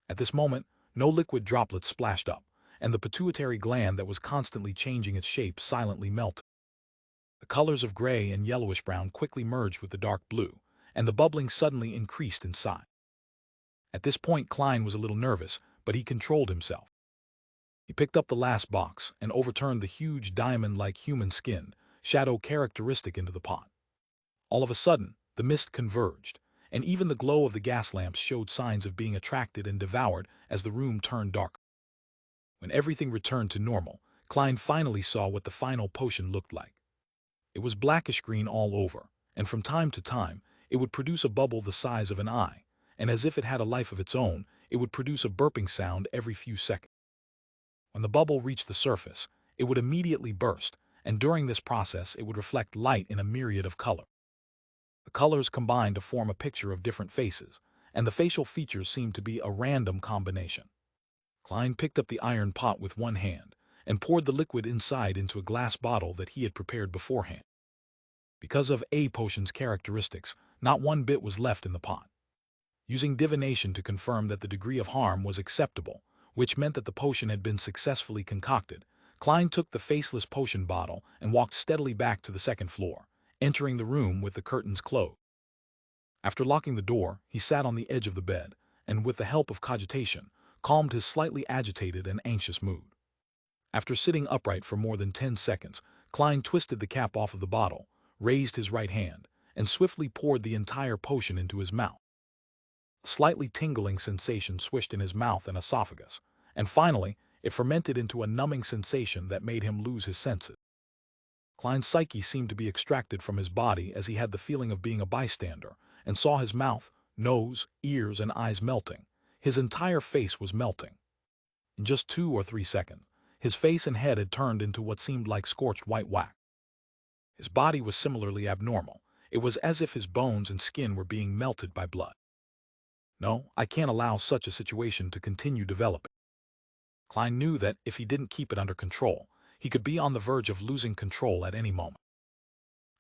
At this moment, no liquid droplets splashed up, and the pituitary gland that was constantly changing its shape silently melted. The colors of gray and yellowish-brown quickly merged with the dark blue, and the bubbling suddenly increased in size. At this point, Klein was a little nervous, but he controlled himself. He picked up the last box and overturned the huge diamond-like human skin, shadow characteristic into the pot. All of a sudden, the mist converged, and even the glow of the gas lamps showed signs of being attracted and devoured as the room turned darker. When everything returned to normal, Klein finally saw what the final potion looked like. It was blackish green all over, and from time to time, it would produce a bubble the size of an eye, and as if it had a life of its own, it would produce a burping sound every few seconds. When the bubble reached the surface, it would immediately burst, and during this process it would reflect light in a myriad of colors. The colors combined to form a picture of different faces, and the facial features seemed to be a random combination. Klein picked up the iron pot with one hand and poured the liquid inside into a glass bottle that he had prepared beforehand. Because of a potion's characteristics, not one bit was left in the pot. Using divination to confirm that the degree of harm was acceptable, which meant that the potion had been successfully concocted, Klein took the faceless potion bottle and walked steadily back to the second floor, entering the room with the curtains closed. After locking the door, he sat on the edge of the bed, and with the help of cogitation, calmed his slightly agitated and anxious mood. After sitting upright for more than 10 seconds, Klein twisted the cap off of the bottle, raised his right hand, and swiftly poured the entire potion into his mouth. A slightly tingling sensation swished in his mouth and esophagus, and finally, it fermented into a numbing sensation that made him lose his senses. Klein's psyche seemed to be extracted from his body as he had the feeling of being a bystander, and saw his mouth, nose, ears, and eyes melting. His entire face was melting. In just 2 or 3 seconds, his face and head had turned into what seemed like scorched white wax. His body was similarly abnormal. It was as if his bones and skin were being melted by blood. No, I can't allow such a situation to continue developing. Klein knew that if he didn't keep it under control, he could be on the verge of losing control at any moment.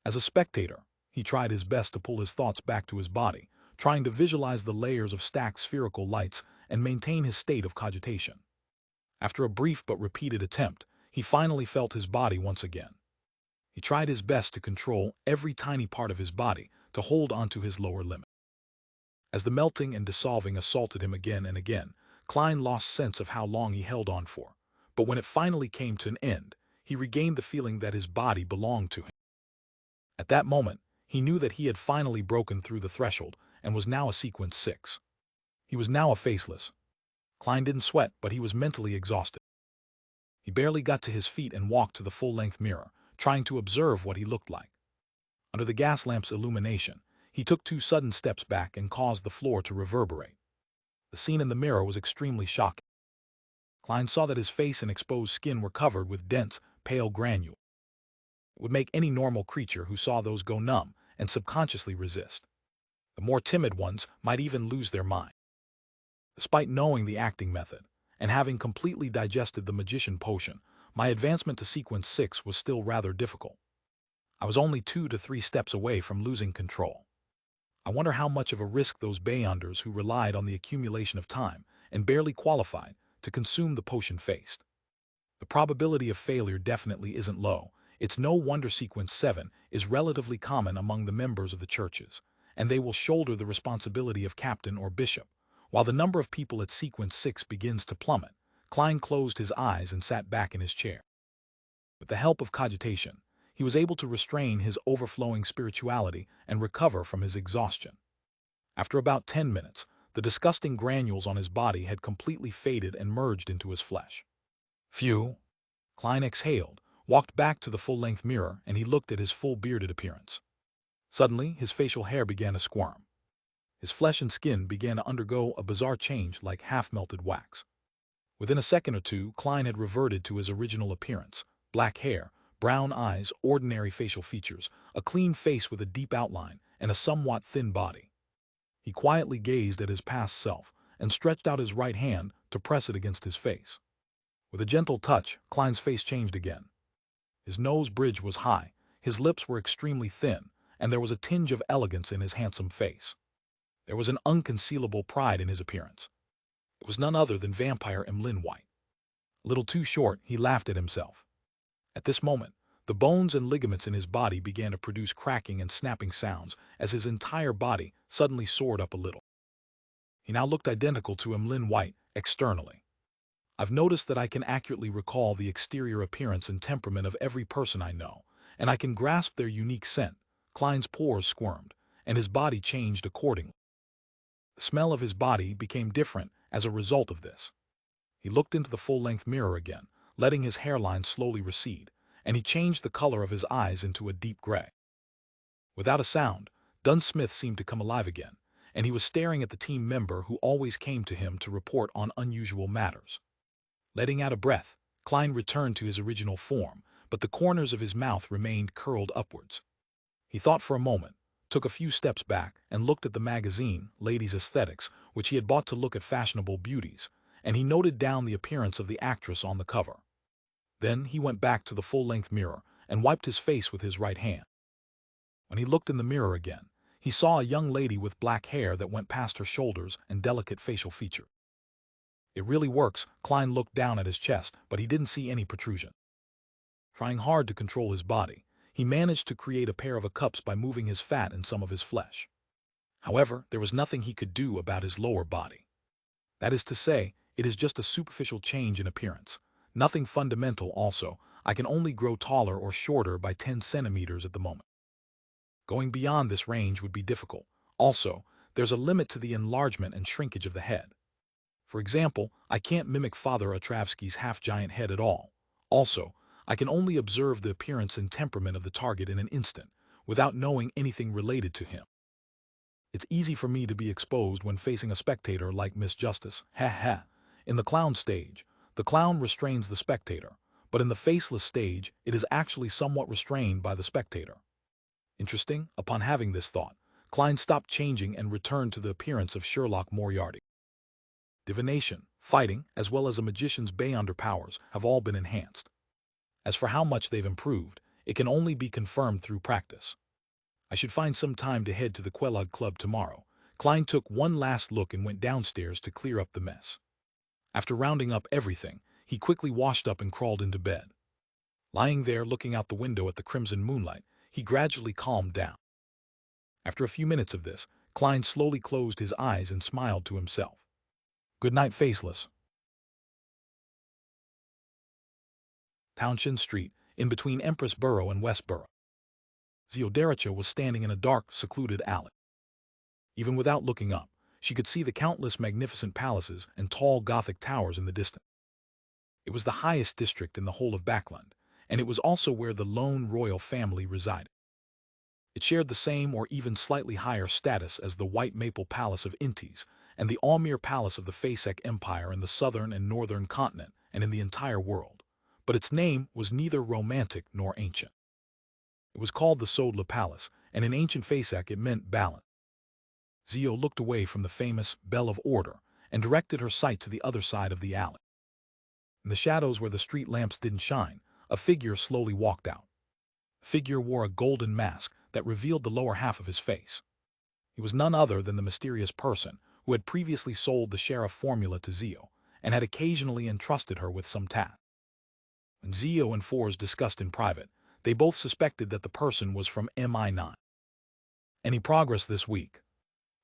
As a spectator, he tried his best to pull his thoughts back to his body, trying to visualize the layers of stacked spherical lights and maintain his state of cogitation. After a brief but repeated attempt, he finally felt his body once again. He tried his best to control every tiny part of his body to hold onto his lower limit. As the melting and dissolving assaulted him again and again, Klein lost sense of how long he held on for. But when it finally came to an end, he regained the feeling that his body belonged to him. At that moment, he knew that he had finally broken through the threshold and was now a sequence 6. He was now a faceless. Klein didn't sweat, but he was mentally exhausted. He barely got to his feet and walked to the full-length mirror, trying to observe what he looked like. Under the gas lamp's illumination, he took 2 sudden steps back and caused the floor to reverberate. The scene in the mirror was extremely shocking. Klein saw that his face and exposed skin were covered with dense, pale granules. It would make any normal creature who saw those go numb and subconsciously resist. The more timid ones might even lose their mind. Despite knowing the acting method, and having completely digested the magician potion, my advancement to sequence 6 was still rather difficult. I was only 2 to 3 steps away from losing control. I wonder how much of a risk those Beyonders who relied on the accumulation of time and barely qualified to consume the potion faced. The probability of failure definitely isn't low. It's no wonder sequence 7 is relatively common among the members of the churches, and they will shoulder the responsibility of captain or bishop. While the number of people at sequence 6 begins to plummet, Klein closed his eyes and sat back in his chair. With the help of cogitation, he was able to restrain his overflowing spirituality and recover from his exhaustion. After about 10 minutes, the disgusting granules on his body had completely faded and merged into his flesh. Phew! Klein exhaled, walked back to the full-length mirror, and he looked at his full bearded appearance. Suddenly, his facial hair began to squirm. His flesh and skin began to undergo a bizarre change like half-melted wax. Within a second or two, Klein had reverted to his original appearance: black hair, brown eyes, ordinary facial features, a clean face with a deep outline, and a somewhat thin body. He quietly gazed at his past self and stretched out his right hand to press it against his face. With a gentle touch, Klein's face changed again. His nose bridge was high, his lips were extremely thin, and there was a tinge of elegance in his handsome face. There was an unconcealable pride in his appearance. It was none other than vampire Emlyn White. A little too short, he laughed at himself. At this moment, the bones and ligaments in his body began to produce cracking and snapping sounds as his entire body suddenly soared up a little. He now looked identical to Emlyn White externally. I've noticed that I can accurately recall the exterior appearance and temperament of every person I know, and I can grasp their unique scent. Klein's pores squirmed, and his body changed accordingly. The smell of his body became different as a result of this. He looked into the full-length mirror again, letting his hairline slowly recede, and he changed the color of his eyes into a deep gray. Without a sound, Dunn Smith seemed to come alive again, and he was staring at the team member who always came to him to report on unusual matters. Letting out a breath, Klein returned to his original form, but the corners of his mouth remained curled upwards. He thought for a moment, took a few steps back, and looked at the magazine, Ladies' Aesthetics, which he had bought to look at fashionable beauties, and he noted down the appearance of the actress on the cover. Then he went back to the full-length mirror and wiped his face with his right hand. When he looked in the mirror again, he saw a young lady with black hair that went past her shoulders and delicate facial features. It really works. Klein looked down at his chest, but he didn't see any protrusion. Trying hard to control his body, he managed to create a pair of cups by moving his fat and some of his flesh. However, there was nothing he could do about his lower body. That is to say, it is just a superficial change in appearance. Nothing fundamental. Also, I can only grow taller or shorter by 10 centimeters at the moment. Going beyond this range would be difficult. Also, there's a limit to the enlargement and shrinkage of the head. For example, I can't mimic Father Otravsky's half-giant head at all. Also, I can only observe the appearance and temperament of the target in an instant, without knowing anything related to him. It's easy for me to be exposed when facing a spectator like Miss Justice. Ha ha. In the clown stage, the clown restrains the spectator, but in the faceless stage, it is actually somewhat restrained by the spectator. Interesting. Upon having this thought, Klein stopped changing and returned to the appearance of Sherlock Moriarty. Divination, fighting, as well as a magician's Beyonder powers have all been enhanced. As for how much they've improved, it can only be confirmed through practice. I should find some time to head to the Quelog Club tomorrow. Klein took one last look and went downstairs to clear up the mess. After rounding up everything, he quickly washed up and crawled into bed. Lying there looking out the window at the crimson moonlight, he gradually calmed down. After a few minutes of this, Klein slowly closed his eyes and smiled to himself. Good night, Faceless. Townshend Street, in between Empress Borough and Westborough. Zeodericha was standing in a dark, secluded alley. Even without looking up, she could see the countless magnificent palaces and tall Gothic towers in the distance. It was the highest district in the whole of Backland, and it was also where the lone royal family resided. It shared the same or even slightly higher status as the White Maple Palace of Intis and the Almere Palace of the Fasek Empire in the southern and northern continent and in the entire world, but its name was neither romantic nor ancient. It was called the Sodla Palace, and in ancient Fasek it meant balance. Zio looked away from the famous Bell of Order and directed her sight to the other side of the alley. In the shadows where the street lamps didn't shine, a figure slowly walked out. The figure wore a golden mask that revealed the lower half of his face. He was none other than the mysterious person who had previously sold the sheriff formula to Zio and had occasionally entrusted her with some task. When Zio and Fours discussed in private, they both suspected that the person was from MI9. Any progress this week?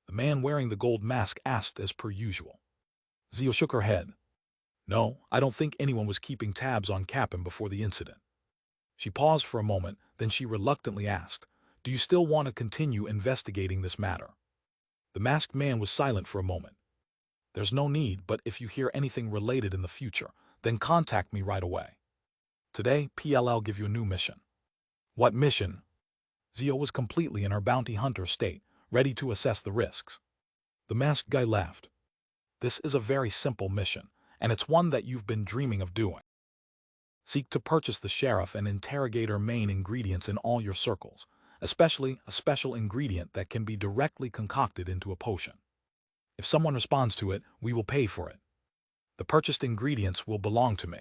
The man wearing the gold mask asked as per usual. Zio shook her head. No, I don't think anyone was keeping tabs on Cap'n before the incident. She paused for a moment, then she reluctantly asked, Do you still want to continue investigating this matter? The masked man was silent for a moment. There's no need, but if you hear anything related in the future, then contact me right away. Today, PLL give you a new mission. What mission? Zio was completely in her bounty hunter state, ready to assess the risks. The masked guy laughed. This is a very simple mission, and it's one that you've been dreaming of doing. Seek to purchase the sheriff and interrogator main ingredients in all your circles, especially a special ingredient that can be directly concocted into a potion. If someone responds to it, we will pay for it. The purchased ingredients will belong to me.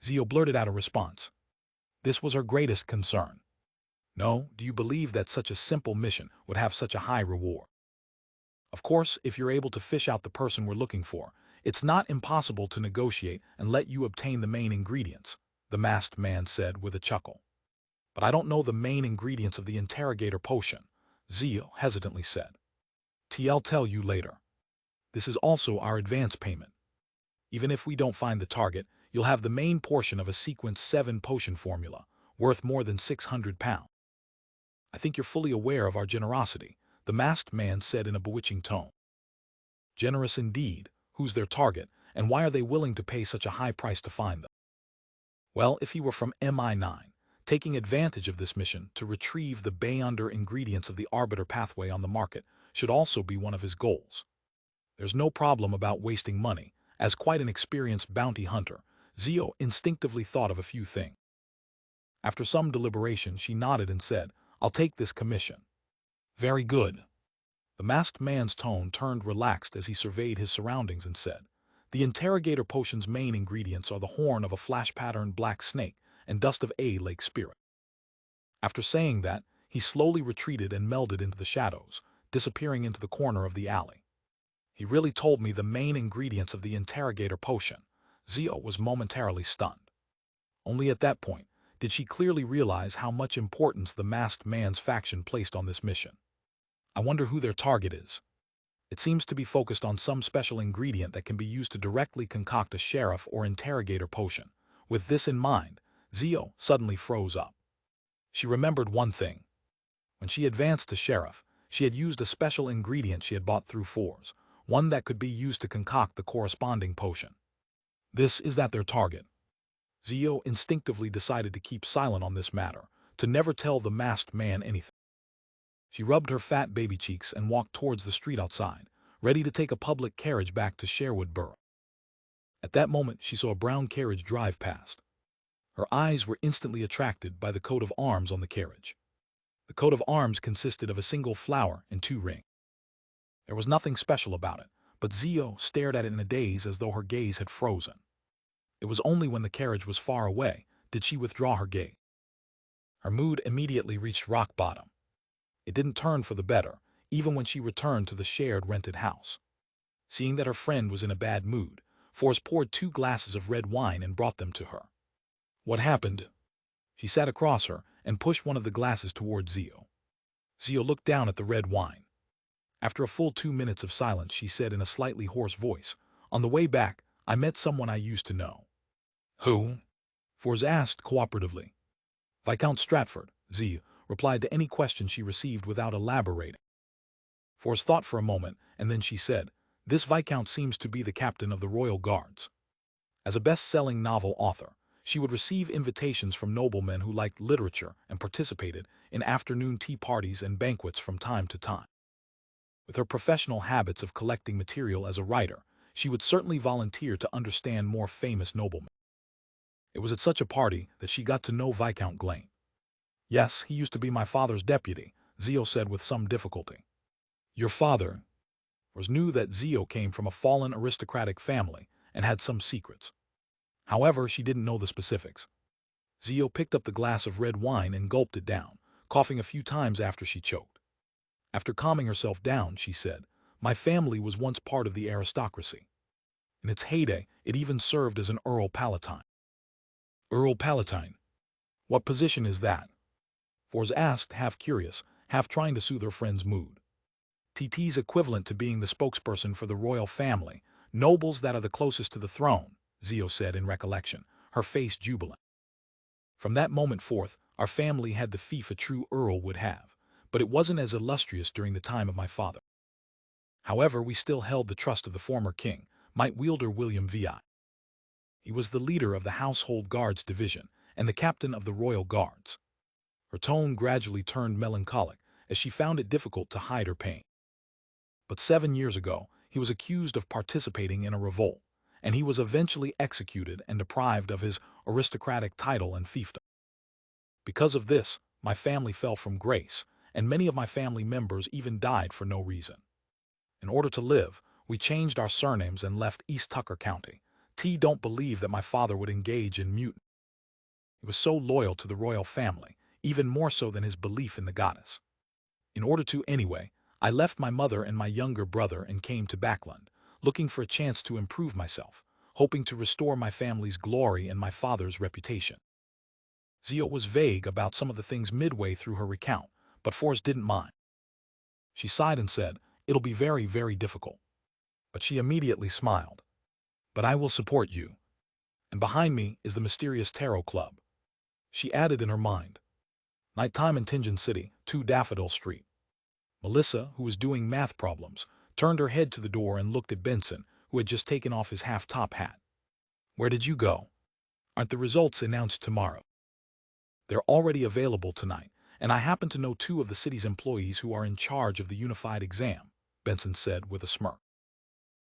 Zio blurted out a response. This was her greatest concern. No, do you believe that such a simple mission would have such a high reward? Of course, if you're able to fish out the person we're looking for, it's not impossible to negotiate and let you obtain the main ingredients, the masked man said with a chuckle. But I don't know the main ingredients of the interrogator potion, Zio hesitantly said. I'll tell you later. This is also our advance payment. Even if we don't find the target, you'll have the main portion of a sequence 7 potion formula, worth more than £600. I think you're fully aware of our generosity, the masked man said in a bewitching tone. Generous indeed. Who's their target, and why are they willing to pay such a high price to find them? Well, if he were from MI9, taking advantage of this mission to retrieve the Bayonder ingredients of the Arbiter pathway on the market should also be one of his goals. There's no problem about wasting money. As quite an experienced bounty hunter, Zio instinctively thought of a few things. After some deliberation, she nodded and said, I'll take this commission. Very good. The masked man's tone turned relaxed as he surveyed his surroundings and said, The interrogator potion's main ingredients are the horn of a flash-patterned black snake and dust of a lake spirit. After saying that, he slowly retreated and melded into the shadows, disappearing into the corner of the alley. He really told me the main ingredients of the interrogator potion. Zio was momentarily stunned. Only at that point did she clearly realize how much importance the masked man's faction placed on this mission. I wonder who their target is. It seems to be focused on some special ingredient that can be used to directly concoct a sheriff or interrogator potion. With this in mind, Zio suddenly froze up. She remembered one thing. When she advanced to sheriff, she had used a special ingredient she had bought through Fours, one that could be used to concoct the corresponding potion. This is that their target. Zio instinctively decided to keep silent on this matter, to never tell the masked man anything. She rubbed her fat baby cheeks and walked towards the street outside, ready to take a public carriage back to Sherwood Borough. At that moment, she saw a brown carriage drive past. Her eyes were instantly attracted by the coat of arms on the carriage. The coat of arms consisted of a single flower and 2 rings. There was nothing special about it, but Zio stared at it in a daze as though her gaze had frozen. It was only when the carriage was far away did she withdraw her gaze. Her mood immediately reached rock bottom. It didn't turn for the better, even when she returned to the shared rented house. Seeing that her friend was in a bad mood, Force poured 2 glasses of red wine and brought them to her. What happened? She sat across her and pushed one of the glasses toward Zio. Zio looked down at the red wine. After a full 2 minutes of silence, she said in a slightly hoarse voice, "On the way back, I met someone I used to know." "Who?" Fors asked cooperatively. "Viscount Stratford," Zio replied to any question she received without elaborating. Fors thought for a moment, and then she said, "This Viscount seems to be the captain of the Royal Guards." As a best-selling novel author, she would receive invitations from noblemen who liked literature and participated in afternoon tea parties and banquets from time to time. With her professional habits of collecting material as a writer, she would certainly volunteer to understand more famous noblemen. It was at such a party that she got to know Viscount Glane. "Yes, he used to be my father's deputy," Zio said with some difficulty. "Your father?" Fors knew that Zio came from a fallen aristocratic family and had some secrets. However, she didn't know the specifics. Zio picked up the glass of red wine and gulped it down, coughing a few times after she choked. After calming herself down, she said, "My family was once part of the aristocracy. In its heyday, it even served as an Earl Palatine." "Earl Palatine? What position is that?" Fors asked, half curious, half trying to soothe her friend's mood. "TT's equivalent to being the spokesperson for the royal family, nobles that are the closest to the throne," Zio said in recollection, her face jubilant. "From that moment forth, our family had the fief a true earl would have, but it wasn't as illustrious during the time of my father. However, we still held the trust of the former king, Might Wielder William VI. He was the leader of the Household Guards Division and the captain of the Royal Guards." Her tone gradually turned melancholic as she found it difficult to hide her pain. "But 7 years ago, he was accused of participating in a revolt, and he was eventually executed and deprived of his aristocratic title and fiefdom. Because of this, my family fell from grace, and many of my family members even died for no reason. In order to live, we changed our surnames and left East Tucker County. Don't believe that my father would engage in mutiny. He was so loyal to the royal family, even more so than his belief in the goddess. In order to, anyway, I left my mother and my younger brother and came to Backland, looking for a chance to improve myself, hoping to restore my family's glory and my father's reputation." Zio was vague about some of the things midway through her recount, but Fors didn't mind. She sighed and said, "It'll be very, very difficult." But she immediately smiled. "But I will support you. And behind me is the mysterious Tarot Club." She added in her mind, "Nighttime in Tingen City, 2 Daffodil Street." Melissa, who was doing math problems, turned her head to the door and looked at Benson, who had just taken off his half-top hat. "Where did you go? Aren't the results announced tomorrow?" "They're already available tonight, and I happen to know 2 of the city's employees who are in charge of the unified exam," Benson said with a smirk.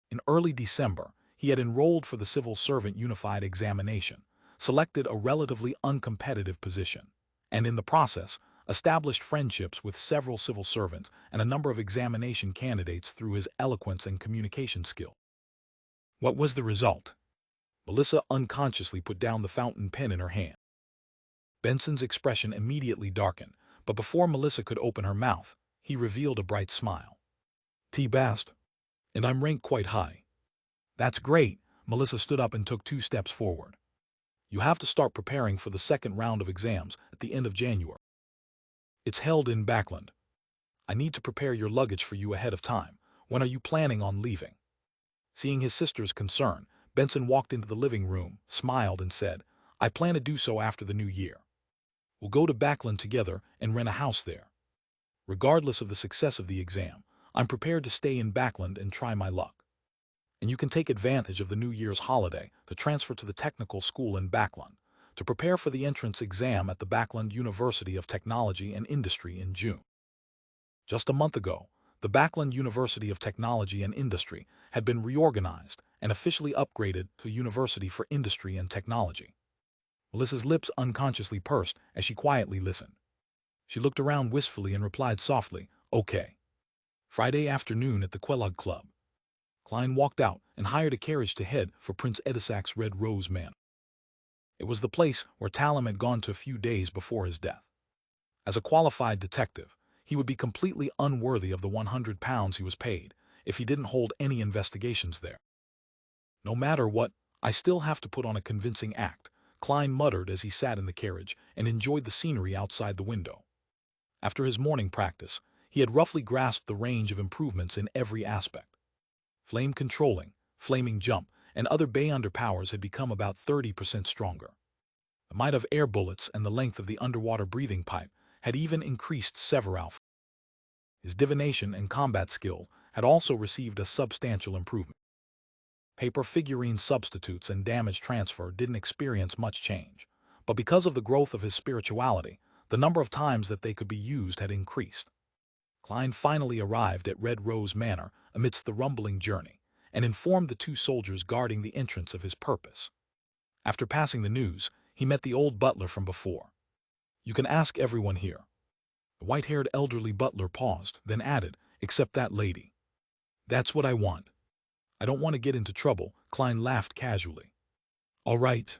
In early December, he had enrolled for the civil servant unified examination, selected a relatively uncompetitive position, and in the process, established friendships with several civil servants and a number of examination candidates through his eloquence and communication skill. What was the result? Melissa unconsciously put down the fountain pen in her hand. Benson's expression immediately darkened, but before Melissa could open her mouth, he revealed a bright smile. "T-Bast, and I'm ranked quite high." "That's great." Melissa stood up and took 2 steps forward. "You have to start preparing for the second round of exams at the end of January. It's held in Backland. I need to prepare your luggage for you ahead of time. When are you planning on leaving?" Seeing his sister's concern, Benson walked into the living room, smiled, and said, "I plan to do so after the new year. We'll go to Backland together and rent a house there. Regardless of the success of the exam, I'm prepared to stay in Backland and try my luck. And you can take advantage of the New Year's holiday to transfer to the technical school in Backland, to prepare for the entrance exam at the Backland University of Technology and Industry in June." Just a month ago, the Backland University of Technology and Industry had been reorganized and officially upgraded to a University for Industry and Technology. Melissa's lips unconsciously pursed as she quietly listened. She looked around wistfully and replied softly, "Okay." Friday afternoon at the Kellogg Club. Klein walked out and hired a carriage to head for Prince Edisac's Red Rose Manor. It was the place where Talam had gone to a few days before his death. As a qualified detective, he would be completely unworthy of the £100 he was paid if he didn't hold any investigations there. "No matter what, I still have to put on a convincing act," Klein muttered as he sat in the carriage and enjoyed the scenery outside the window. After his morning practice, he had roughly grasped the range of improvements in every aspect. Flame controlling, flaming jump, and other bay underpowers had become about 30% stronger. The might of air bullets and the length of the underwater breathing pipe had even increased several. His divination and combat skill had also received a substantial improvement. Paper figurine substitutes and damage transfer didn't experience much change, but because of the growth of his spirituality, the number of times that they could be used had increased. Klein finally arrived at Red Rose Manor amidst the rumbling journey, and informed the two soldiers guarding the entrance of his purpose. After passing the news, he met the old butler from before. "You can ask everyone here." The white-haired elderly butler paused, then added, "Except that lady." "That's what I want. I don't want to get into trouble," Klein laughed casually. "All right."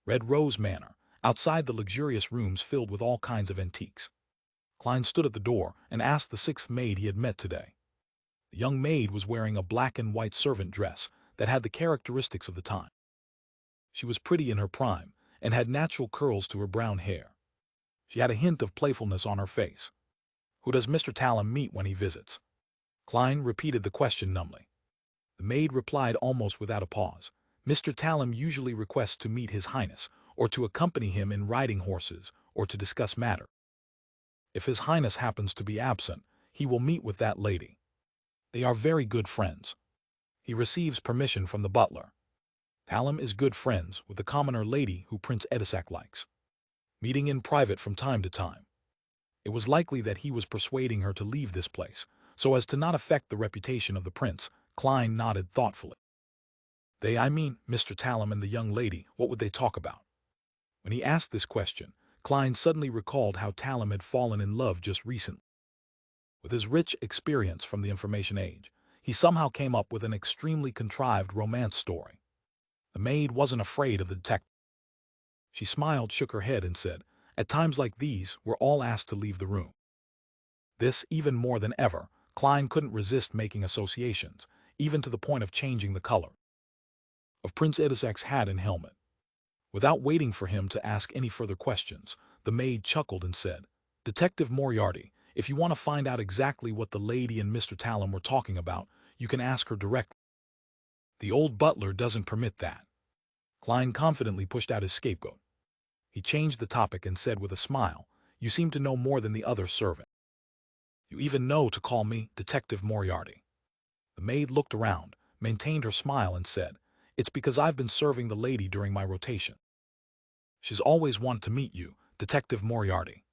Red Rose Manor, outside the luxurious rooms filled with all kinds of antiques. Klein stood at the door and asked the sixth maid he had met today. The young maid was wearing a black and white servant dress that had the characteristics of the time. She was pretty in her prime and had natural curls to her brown hair. She had a hint of playfulness on her face. "Who does Mr. Tallam meet when he visits?" Klein repeated the question numbly. The maid replied almost without a pause. "Mr. Tallam usually requests to meet His Highness, or to accompany him in riding horses, or to discuss matter. If His Highness happens to be absent, he will meet with that lady. They are very good friends." He receives permission from the butler. Tallam is good friends with the commoner lady who Prince Edisac likes, meeting in private from time to time. It was likely that he was persuading her to leave this place, so as to not affect the reputation of the prince. Klein nodded thoughtfully. I mean, Mr. Tallam and the young lady, what would they talk about?" When he asked this question, Klein suddenly recalled how Tallam had fallen in love just recently. With his rich experience from the information age, he somehow came up with an extremely contrived romance story. The maid wasn't afraid of the detective. She smiled, shook her head, and said, "At times like these, we're all asked to leave the room." This, even more than ever, Klein couldn't resist making associations, even to the point of changing the color of Prince Edisac's hat and helmet. Without waiting for him to ask any further questions, the maid chuckled and said, "Detective Moriarty, if you want to find out exactly what the lady and Mr. Tallam were talking about, you can ask her directly. The old butler doesn't permit that." Klein confidently pushed out his scapegoat. He changed the topic and said with a smile, "You seem to know more than the other servant. You even know to call me Detective Moriarty." The maid looked around, maintained her smile, and said, "It's because I've been serving the lady during my rotation. She's always wanted to meet you, Detective Moriarty.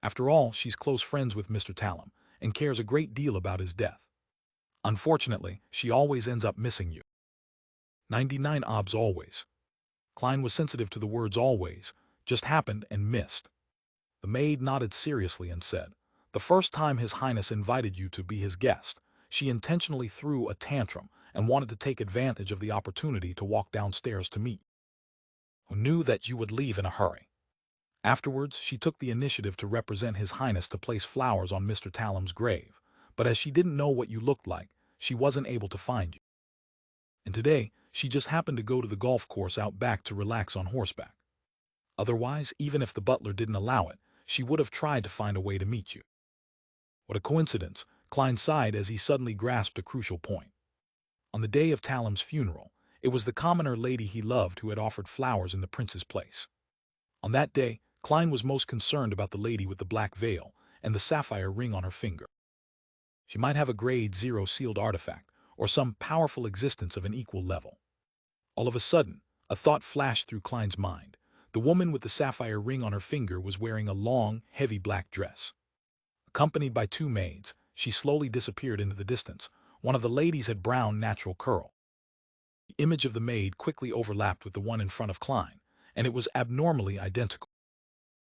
After all, she's close friends with Mr. Tallam and cares a great deal about his death. Unfortunately, she always ends up missing you." 99 obs always. Klein was sensitive to the words always, just happened and missed. The maid nodded seriously and said, "The first time His Highness invited you to be his guest, she intentionally threw a tantrum and wanted to take advantage of the opportunity to walk downstairs to meet you, who knew that you would leave in a hurry. Afterwards, she took the initiative to represent His Highness to place flowers on Mr. Tallam's grave, but as she didn't know what you looked like, she wasn't able to find you. And today, she just happened to go to the golf course out back to relax on horseback. Otherwise, even if the butler didn't allow it, she would have tried to find a way to meet you." What a coincidence, Klein sighed as he suddenly grasped a crucial point. On the day of Tallam's funeral, it was the commoner lady he loved who had offered flowers in the prince's place. On that day, Klein was most concerned about the lady with the black veil and the sapphire ring on her finger. She might have a grade 0 sealed artifact, or some powerful existence of an equal level. All of a sudden, a thought flashed through Klein's mind. The woman with the sapphire ring on her finger was wearing a long, heavy black dress. Accompanied by two maids, she slowly disappeared into the distance. One of the ladies had brown, natural curl. The image of the maid quickly overlapped with the one in front of Klein, and it was abnormally identical.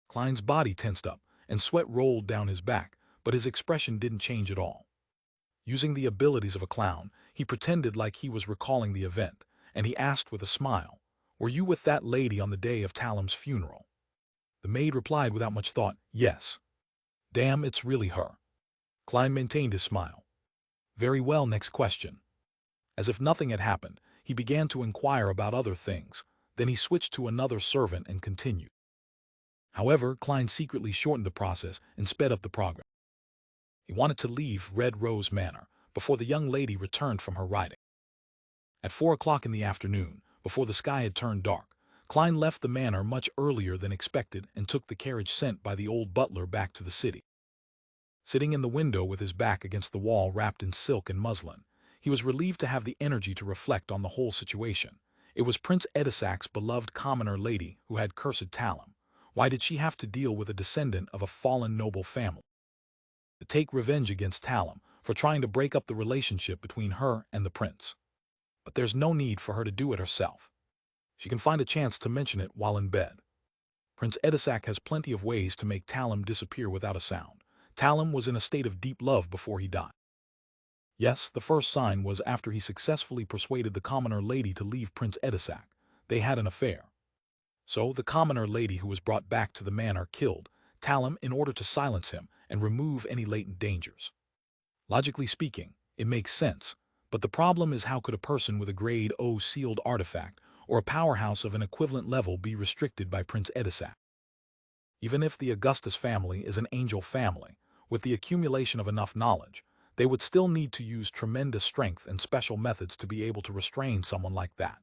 Klein's body tensed up, and sweat rolled down his back, but his expression didn't change at all. Using the abilities of a clown, he pretended like he was recalling the event, and he asked with a smile, "Were you with that lady on the day of Tallam's funeral?" The maid replied without much thought, "Yes." "Damn, it's really her." Klein maintained his smile. "Very well, next question." As if nothing had happened, he began to inquire about other things. Then he switched to another servant and continued. However, Klein secretly shortened the process and sped up the progress. He wanted to leave Red Rose Manor before the young lady returned from her riding. At 4 o'clock in the afternoon, before the sky had turned dark, Klein left the manor much earlier than expected and took the carriage sent by the old butler back to the city. Sitting in the window with his back against the wall wrapped in silk and muslin, he was relieved to have the energy to reflect on the whole situation. It was Prince Edisac's beloved commoner lady who had cursed Talum. Why did she have to deal with a descendant of a fallen noble family? To take revenge against Talum for trying to break up the relationship between her and the prince. But there's no need for her to do it herself. She can find a chance to mention it while in bed. Prince Edisac has plenty of ways to make Talum disappear without a sound. Talum was in a state of deep love before he died. Yes, the first sign was after he successfully persuaded the commoner lady to leave Prince Edisac. They had an affair. So the commoner lady who was brought back to the manor killed Talum in order to silence him and remove any latent dangers. Logically speaking, it makes sense, but the problem is how could a person with a grade O sealed artifact or a powerhouse of an equivalent level be restricted by Prince Edisac? Even if the Augustus family is an angel family, with the accumulation of enough knowledge, they would still need to use tremendous strength and special methods to be able to restrain someone like that.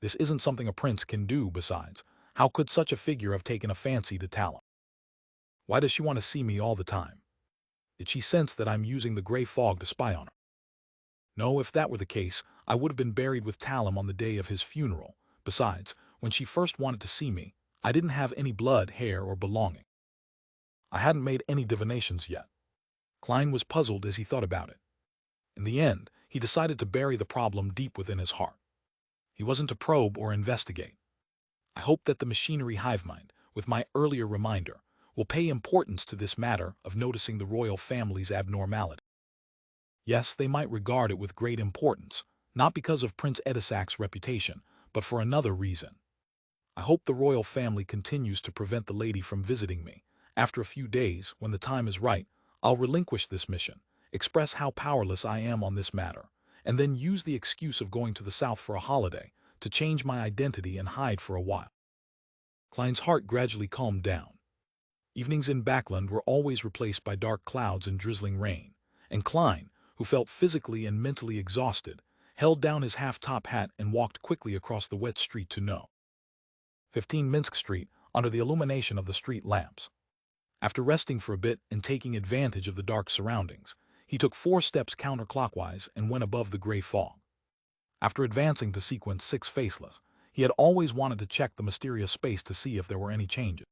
This isn't something a prince can do. Besides, how could such a figure have taken a fancy to Talum? Why does she want to see me all the time? Did she sense that I'm using the gray fog to spy on her? No, if that were the case, I would have been buried with Talum on the day of his funeral. Besides, when she first wanted to see me, I didn't have any blood, hair, or belonging. I hadn't made any divinations yet. Klein was puzzled as he thought about it. In the end, he decided to bury the problem deep within his heart. He wasn't to probe or investigate. I hope that the machinery hive mind, with my earlier reminder, will pay importance to this matter of noticing the royal family's abnormality. Yes, they might regard it with great importance, not because of Prince Edisac's reputation, but for another reason. I hope the royal family continues to prevent the lady from visiting me. After a few days, when the time is right, I'll relinquish this mission, express how powerless I am on this matter, and then use the excuse of going to the south for a holiday to change my identity and hide for a while. Klein's heart gradually calmed down. Evenings in Backland were always replaced by dark clouds and drizzling rain, and Klein, who felt physically and mentally exhausted, held down his half-top hat and walked quickly across the wet street to No. 15 Minsk Street under the illumination of the street lamps. After resting for a bit and taking advantage of the dark surroundings, he took 4 steps counterclockwise and went above the gray fog. After advancing to sequence 6 faceless, he had always wanted to check the mysterious space to see if there were any changes.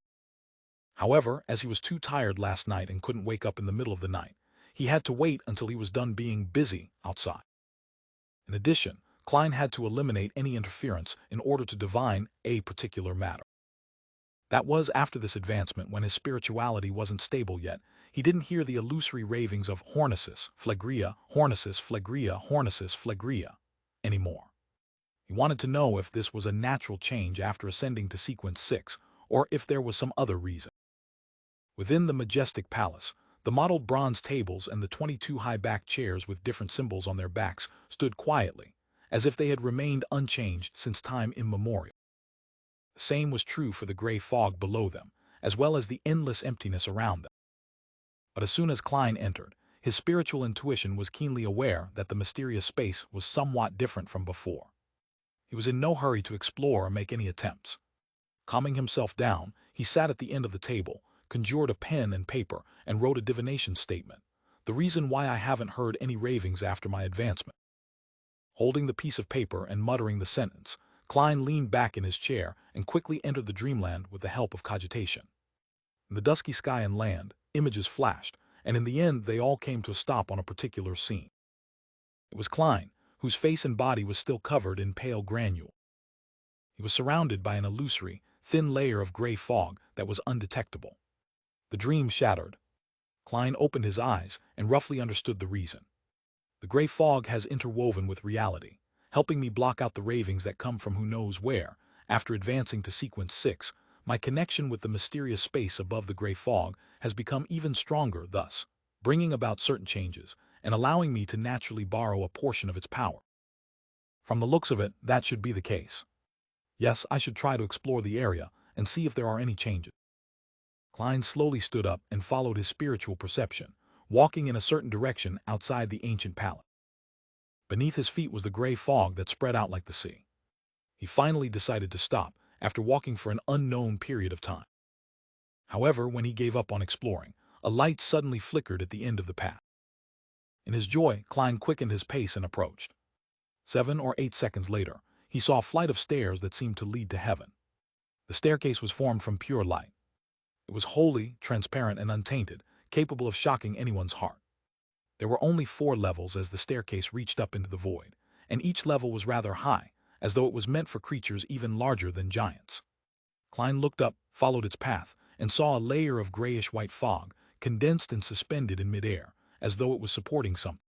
However, as he was too tired last night and couldn't wake up in the middle of the night, he had to wait until he was done being busy outside. In addition, Klein had to eliminate any interference in order to divine a particular matter. That was after this advancement when his spirituality wasn't stable yet. He didn't hear the illusory ravings of Hornicis, Phlegria, Hornicis, Phlegria, Hornicis, Phlegria anymore. He wanted to know if this was a natural change after ascending to sequence 6, or if there was some other reason. Within the majestic palace, the modeled bronze tables and the 22 high-backed chairs with different symbols on their backs stood quietly, as if they had remained unchanged since time immemorial. The same was true for the gray fog below them, as well as the endless emptiness around them. But as soon as Klein entered, his spiritual intuition was keenly aware that the mysterious space was somewhat different from before. He was in no hurry to explore or make any attempts. Calming himself down, he sat at the end of the table, conjured a pen and paper, and wrote a divination statement. The reason why I haven't heard any ravings after my advancement. Holding the piece of paper and muttering the sentence, Klein leaned back in his chair and quickly entered the dreamland with the help of cogitation. In the dusky sky and land, images flashed, and in the end they all came to a stop on a particular scene. It was Klein, whose face and body was still covered in pale granule. He was surrounded by an illusory, thin layer of gray fog that was undetectable. The dream shattered. Klein opened his eyes and roughly understood the reason. The gray fog has interwoven with reality, helping me block out the ravings that come from who knows where. After advancing to sequence 6, my connection with the mysterious space above the gray fog has become even stronger, thus bringing about certain changes and allowing me to naturally borrow a portion of its power. From the looks of it, that should be the case. Yes, I should try to explore the area and see if there are any changes. Klein slowly stood up and followed his spiritual perception, walking in a certain direction outside the ancient palace. Beneath his feet was the gray fog that spread out like the sea. He finally decided to stop after walking for an unknown period of time. However, when he gave up on exploring, a light suddenly flickered at the end of the path. In his joy, Klein quickened his pace and approached. 7 or 8 seconds later, he saw a flight of stairs that seemed to lead to heaven. The staircase was formed from pure light. It was wholly, transparent, and untainted, capable of shocking anyone's heart. There were only 4 levels as the staircase reached up into the void, and each level was rather high, as though it was meant for creatures even larger than giants. Klein looked up, followed its path, and saw a layer of grayish-white fog, condensed and suspended in midair, as though it was supporting something.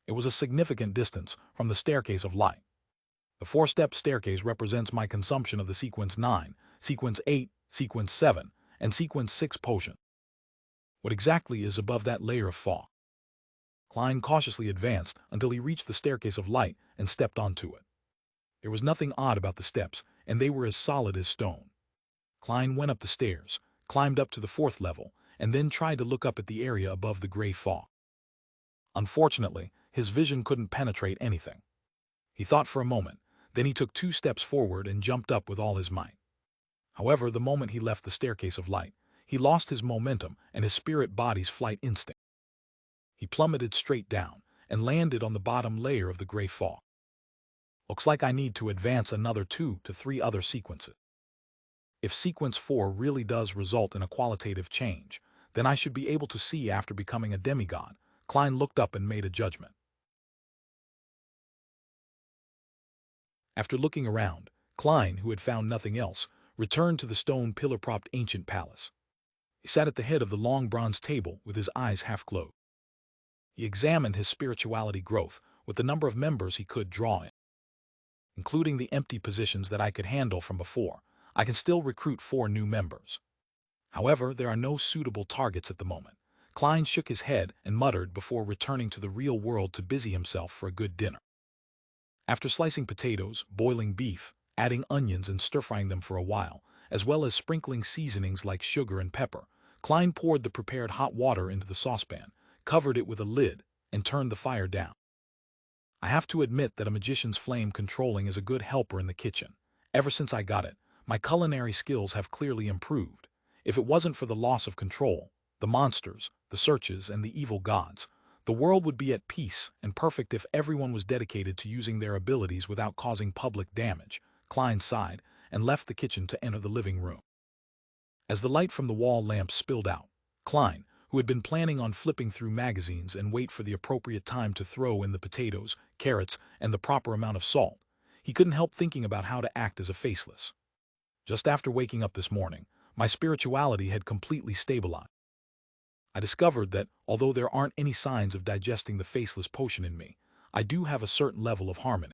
It was a significant distance from the staircase of light. The 4-step staircase represents my consumption of the sequence 9, sequence 8, sequence 7, and sequence 6 potion. What exactly is above that layer of fog? Klein cautiously advanced until he reached the staircase of light and stepped onto it. There was nothing odd about the steps, and they were as solid as stone. Klein went up the stairs, climbed up to the 4th level, and then tried to look up at the area above the gray fog. Unfortunately, his vision couldn't penetrate anything. He thought for a moment, then he took 2 steps forward and jumped up with all his might. However, the moment he left the staircase of light, he lost his momentum and his spirit body's flight instinct. He plummeted straight down and landed on the bottom layer of the gray fog. Looks like I need to advance another 2 to 3 other sequences. If sequence 4 really does result in a qualitative change, then I should be able to see after becoming a demigod. Klein looked up and made a judgment. After looking around, Klein, who had found nothing else, returned to the stone pillar-propped ancient palace. He sat at the head of the long bronze table with his eyes half closed. He examined his spirituality growth with the number of members he could draw in. Including the empty positions that I could handle from before, I can still recruit 4 new members. However, there are no suitable targets at the moment. Klein shook his head and muttered before returning to the real world to busy himself for a good dinner. After slicing potatoes, boiling beef, adding onions and stir-frying them for a while, as well as sprinkling seasonings like sugar and pepper, Klein poured the prepared hot water into the saucepan, covered it with a lid, and turned the fire down. I have to admit that a magician's flame controlling is a good helper in the kitchen. Ever since I got it, my culinary skills have clearly improved. If it wasn't for the loss of control, the monsters, the searches, and the evil gods, the world would be at peace and perfect if everyone was dedicated to using their abilities without causing public damage. Klein sighed and left the kitchen to enter the living room. As the light from the wall lamps spilled out, Klein, who had been planning on flipping through magazines and wait for the appropriate time to throw in the potatoes, carrots, and the proper amount of salt, he couldn't help thinking about how to act as a faceless. Just after waking up this morning, my spirituality had completely stabilized. I discovered that, although there aren't any signs of digesting the faceless potion in me, I do have a certain level of harmony.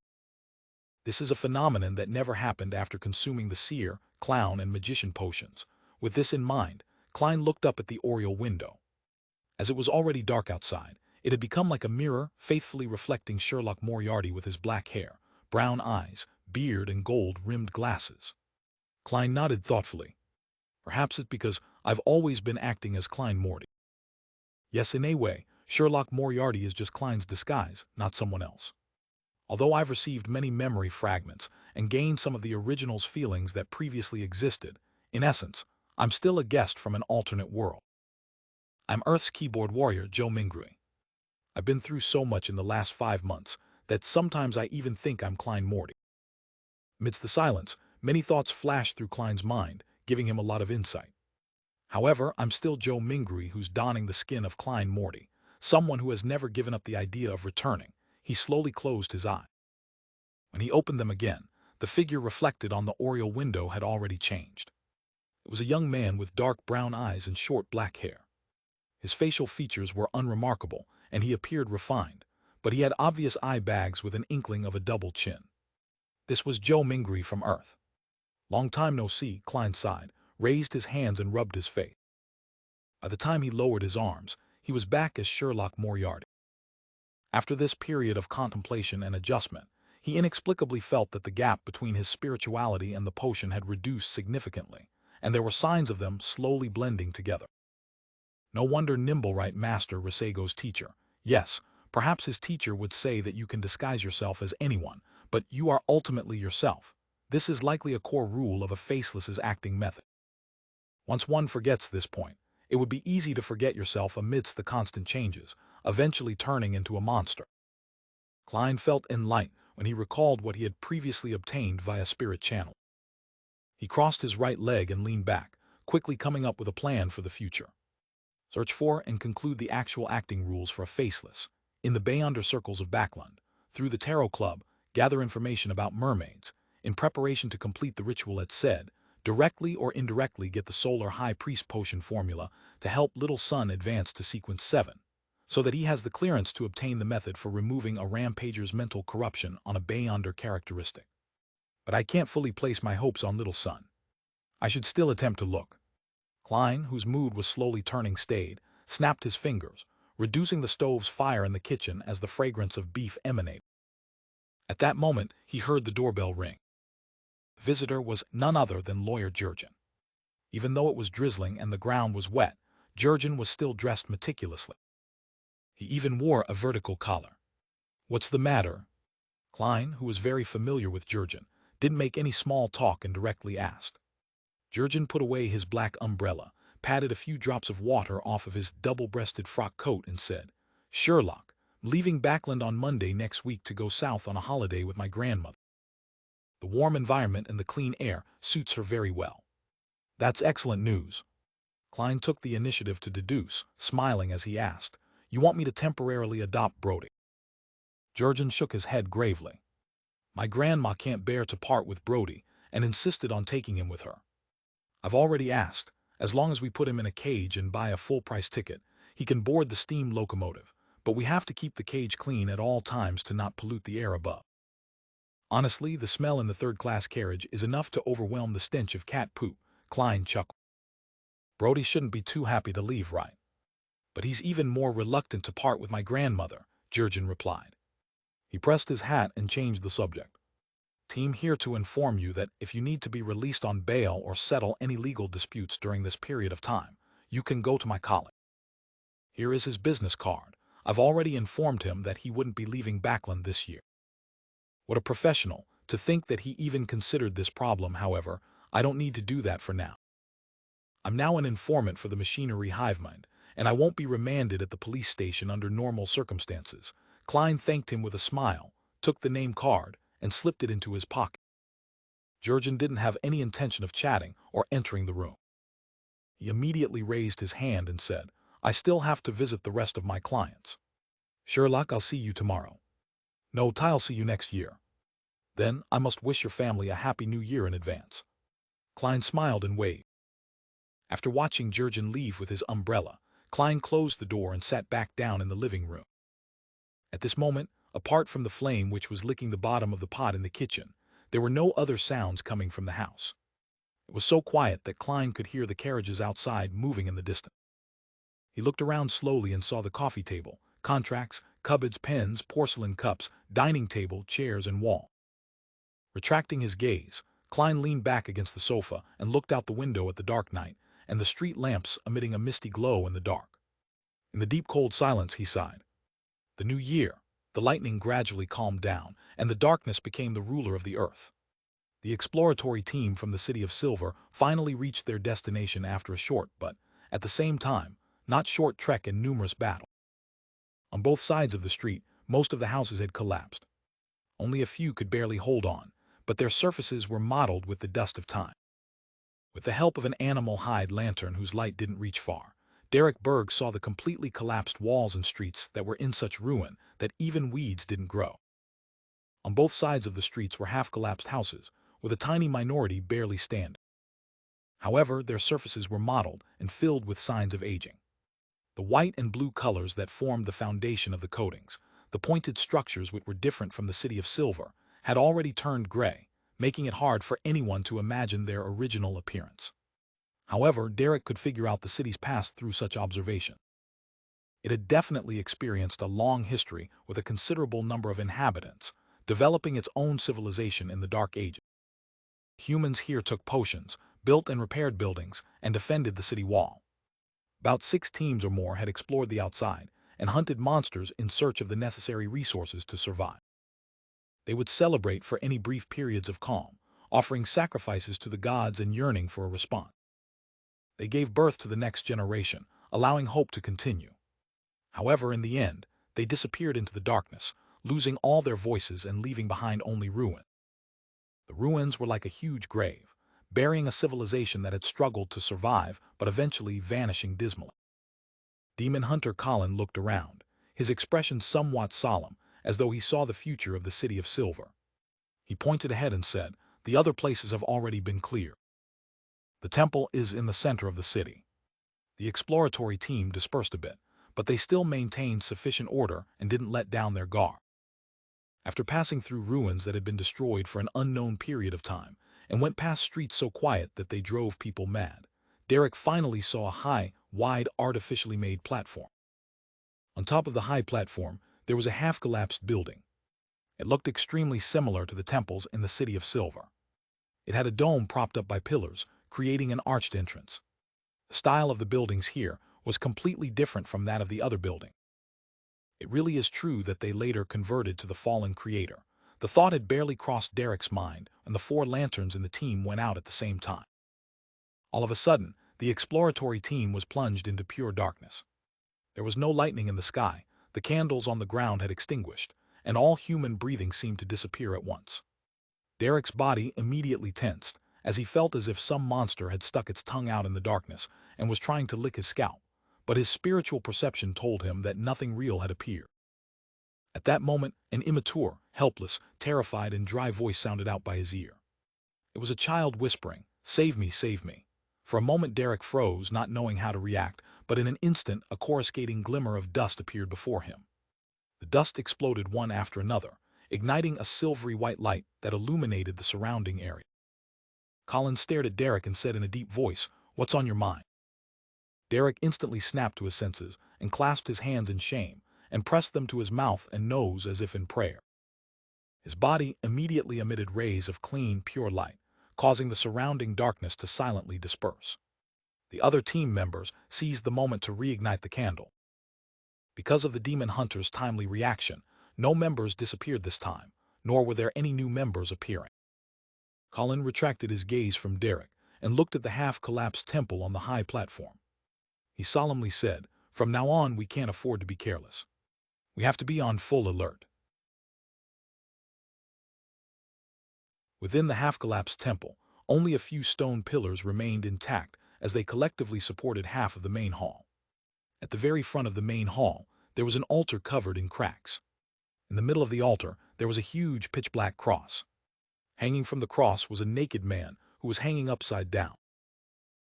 This is a phenomenon that never happened after consuming the seer, clown, and magician potions. With this in mind, Klein looked up at the oriel window. As it was already dark outside, it had become like a mirror, faithfully reflecting Sherlock Moriarty with his black hair, brown eyes, beard, and gold-rimmed glasses. Klein nodded thoughtfully. Perhaps it's because I've always been acting as Klein Morty. Yes, in a way, Sherlock Moriarty is just Klein's disguise, not someone else. Although I've received many memory fragments and gained some of the original's feelings that previously existed, in essence, I'm still a guest from an alternate world. I'm Earth's keyboard warrior, Joe Mingrui. I've been through so much in the last 5 months that sometimes I even think I'm Klein Morty. Amidst the silence, many thoughts flashed through Klein's mind, giving him a lot of insight. However, I'm still Joe Mingrui, who's donning the skin of Klein Morty, someone who has never given up the idea of returning. He slowly closed his eyes. When he opened them again, the figure reflected on the oriel window had already changed. It was a young man with dark brown eyes and short black hair. His facial features were unremarkable, and he appeared refined, but he had obvious eye bags with an inkling of a double chin. This was Joe Mingrui from Earth. Long time no see, Klein sighed, raised his hands and rubbed his face. By the time he lowered his arms, he was back as Sherlock Moriarty. After this period of contemplation and adjustment, He inexplicably felt that the gap between his spirituality and the potion had reduced significantly, and there were signs of them slowly blending together. No wonder Nimblewright master Risego's teacher. Yes, perhaps his teacher would say that you can disguise yourself as anyone, but you are ultimately yourself. This is likely a core rule of a faceless's acting method. Once one forgets this point, it would be easy to forget yourself amidst the constant changes, eventually turning into a monster. Klein felt enlightened when he recalled what he had previously obtained via spirit channel. He crossed his right leg and leaned back, quickly coming up with a plan for the future. Search for and conclude the actual acting rules for a faceless. In the Beyonder circles of Backland, through the Tarot Club, gather information about mermaids. In preparation to complete the ritual at said, directly or indirectly get the Solar High Priest potion formula to help Little Sun advance to sequence 7, so that he has the clearance to obtain the method for removing a rampager's mental corruption on a Beyonder characteristic. But I can't fully place my hopes on Little Sun. I should still attempt to look. Klein, whose mood was slowly turning stayed, snapped his fingers, reducing the stove's fire in the kitchen as the fragrance of beef emanated. At that moment, he heard the doorbell ring. The visitor was none other than Lawyer Jurgen. Even though it was drizzling and the ground was wet, Jurgen was still dressed meticulously. He even wore a vertical collar. "What's the matter?" Klein, who was very familiar with Jurgen, didn't make any small talk and directly asked. Jurgen put away his black umbrella, patted a few drops of water off of his double-breasted frock coat and said, "Sherlock, I'm leaving Backland on Monday next week to go south on a holiday with my grandmother. The warm environment and the clean air suits her very well." "That's excellent news." Klein took the initiative to deduce, smiling as he asked, "You want me to temporarily adopt Brody?" Jurgen shook his head gravely. "My grandma can't bear to part with Brody and insisted on taking him with her. I've already asked. As long as we put him in a cage and buy a full-price ticket, he can board the steam locomotive, but we have to keep the cage clean at all times to not pollute the air above. Honestly, the smell in the third-class carriage is enough to overwhelm the stench of cat poop." Klein chuckled. "Brody shouldn't be too happy to leave, right? But he's even more reluctant to part with my grandmother," Jurgen replied. He pressed his hat and changed the subject. "Team here to inform you that if you need to be released on bail or settle any legal disputes during this period of time, you can go to my colleague. Here is his business card. I've already informed him that he wouldn't be leaving Backland this year." What a professional, to think that he even considered this problem. "However, I don't need to do that for now. I'm now an informant for the machinery hive mind, and I won't be remanded at the police station under normal circumstances." Klein thanked him with a smile, took the name card, and slipped it into his pocket. Jurgen didn't have any intention of chatting or entering the room. He immediately raised his hand and said, "I still have to visit the rest of my clients. Sherlock, I'll see you tomorrow." "No, I'll see you next year." "Then I must wish your family a happy new year in advance." Klein smiled and waved. After watching Jurgen leave with his umbrella, Klein closed the door and sat back down in the living room. At this moment, apart from the flame which was licking the bottom of the pot in the kitchen, there were no other sounds coming from the house. It was so quiet that Klein could hear the carriages outside moving in the distance. He looked around slowly and saw the coffee table, contracts, cupboards, pens, porcelain cups, dining table, chairs, and wall. Retracting his gaze, Klein leaned back against the sofa and looked out the window at the dark night and the street lamps emitting a misty glow in the dark. In the deep cold silence, he sighed. The new year. The lightning gradually calmed down, and the darkness became the ruler of the earth. The exploratory team from the City of Silver finally reached their destination after a short but, at the same time, not short trek and numerous battles. On both sides of the street, most of the houses had collapsed. Only a few could barely hold on, but their surfaces were mottled with the dust of time. With the help of an animal hide lantern whose light didn't reach far, Derek Berg saw the completely collapsed walls and streets that were in such ruin that even weeds didn't grow. On both sides of the streets were half-collapsed houses, with a tiny minority barely standing. However, their surfaces were mottled and filled with signs of aging. The white and blue colors that formed the foundation of the coatings, the pointed structures which were different from the City of Silver, had already turned gray, making it hard for anyone to imagine their original appearance. However, Derek could figure out the city's past through such observation. It had definitely experienced a long history with a considerable number of inhabitants, developing its own civilization in the Dark Ages. Humans here took potions, built and repaired buildings, and defended the city wall. About 6 teams or more had explored the outside and hunted monsters in search of the necessary resources to survive. They would celebrate for any brief periods of calm, offering sacrifices to the gods and yearning for a response. They gave birth to the next generation, allowing hope to continue. However, in the end, they disappeared into the darkness, losing all their voices and leaving behind only ruin. The ruins were like a huge grave, burying a civilization that had struggled to survive but eventually vanishing dismally. Demon Hunter Colin looked around, his expression somewhat solemn, as though he saw the future of the City of Silver. He pointed ahead and said, "The other places have already been cleared. The temple is in the center of the city." The exploratory team dispersed a bit, but they still maintained sufficient order and didn't let down their guard. After passing through ruins that had been destroyed for an unknown period of time, and went past streets so quiet that they drove people mad, Derek finally saw a high, wide, artificially made platform. On top of the high platform, there was a half-collapsed building. It looked extremely similar to the temples in the City of Silver. It had a dome propped up by pillars, creating an arched entrance. The style of the buildings here was completely different from that of the other building. It really is true that they later converted to the fallen creator. The thought had barely crossed Derek's mind, and the 4 lanterns in the team went out at the same time. All of a sudden, the exploratory team was plunged into pure darkness. There was no lightning in the sky, the candles on the ground had extinguished, and all human breathing seemed to disappear at once. Derek's body immediately tensed, as he felt as if some monster had stuck its tongue out in the darkness and was trying to lick his scalp, but his spiritual perception told him that nothing real had appeared. At that moment, an immature, helpless, terrified, and dry voice sounded out by his ear. It was a child whispering, "Save me, save me." For a moment Derek froze, not knowing how to react, but in an instant a coruscating glimmer of dust appeared before him. The dust exploded one after another, igniting a silvery white light that illuminated the surrounding area. Colin stared at Derek and said in a deep voice, "What's on your mind?" Derek instantly snapped to his senses and clasped his hands in shame and pressed them to his mouth and nose as if in prayer. His body immediately emitted rays of clean, pure light, causing the surrounding darkness to silently disperse. The other team members seized the moment to reignite the candle. Because of the demon hunter's timely reaction, no members disappeared this time, nor were there any new members appearing. Colin retracted his gaze from Derek and looked at the half-collapsed temple on the high platform. He solemnly said, "From now on, we can't afford to be careless. We have to be on full alert." Within the half-collapsed temple, only a few stone pillars remained intact as they collectively supported half of the main hall. At the very front of the main hall, there was an altar covered in cracks. In the middle of the altar, there was a huge pitch-black cross. Hanging from the cross was a naked man who was hanging upside down.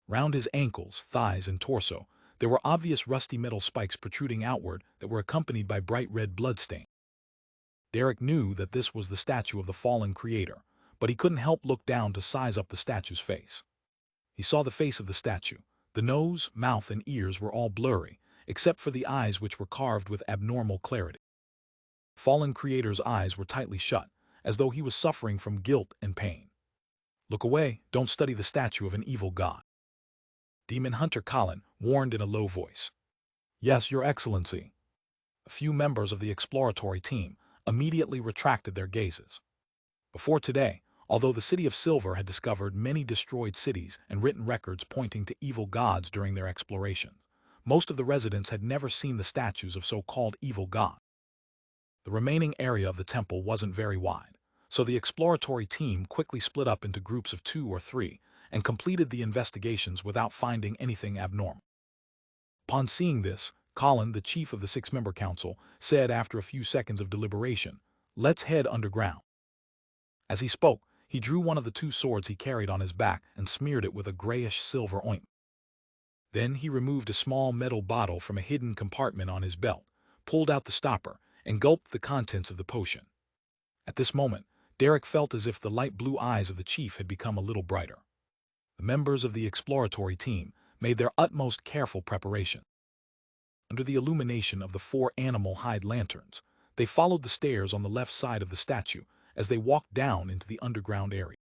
Round his ankles, thighs, and torso, there were obvious rusty metal spikes protruding outward that were accompanied by bright red bloodstains. Derek knew that this was the statue of the fallen creator, but he couldn't help look down to size up the statue's face. He saw the face of the statue. The nose, mouth, and ears were all blurry, except for the eyes which were carved with abnormal clarity. Fallen creator's eyes were tightly shut, as though he was suffering from guilt and pain. "Look away, don't study the statue of an evil god," Demon Hunter Colin warned in a low voice. "Yes, Your Excellency." A few members of the exploratory team immediately retracted their gazes. Before today, although the City of Silver had discovered many destroyed cities and written records pointing to evil gods during their exploration, most of the residents had never seen the statues of so-called evil gods. The remaining area of the temple wasn't very wide, so the exploratory team quickly split up into groups of 2 or 3 and completed the investigations without finding anything abnormal. Upon seeing this, Colin, the chief of the 6-member council, said after a few seconds of deliberation, "Let's head underground." As he spoke, he drew one of the 2 swords he carried on his back and smeared it with a grayish-silver ointment. Then he removed a small metal bottle from a hidden compartment on his belt, pulled out the stopper, and gulped the contents of the potion. At this moment, Derek felt as if the light blue eyes of the chief had become a little brighter. The members of the exploratory team made their utmost careful preparation. Under the illumination of the 4 animal hide lanterns, They followed the stairs on the left side of the statue as they walked down into the underground area.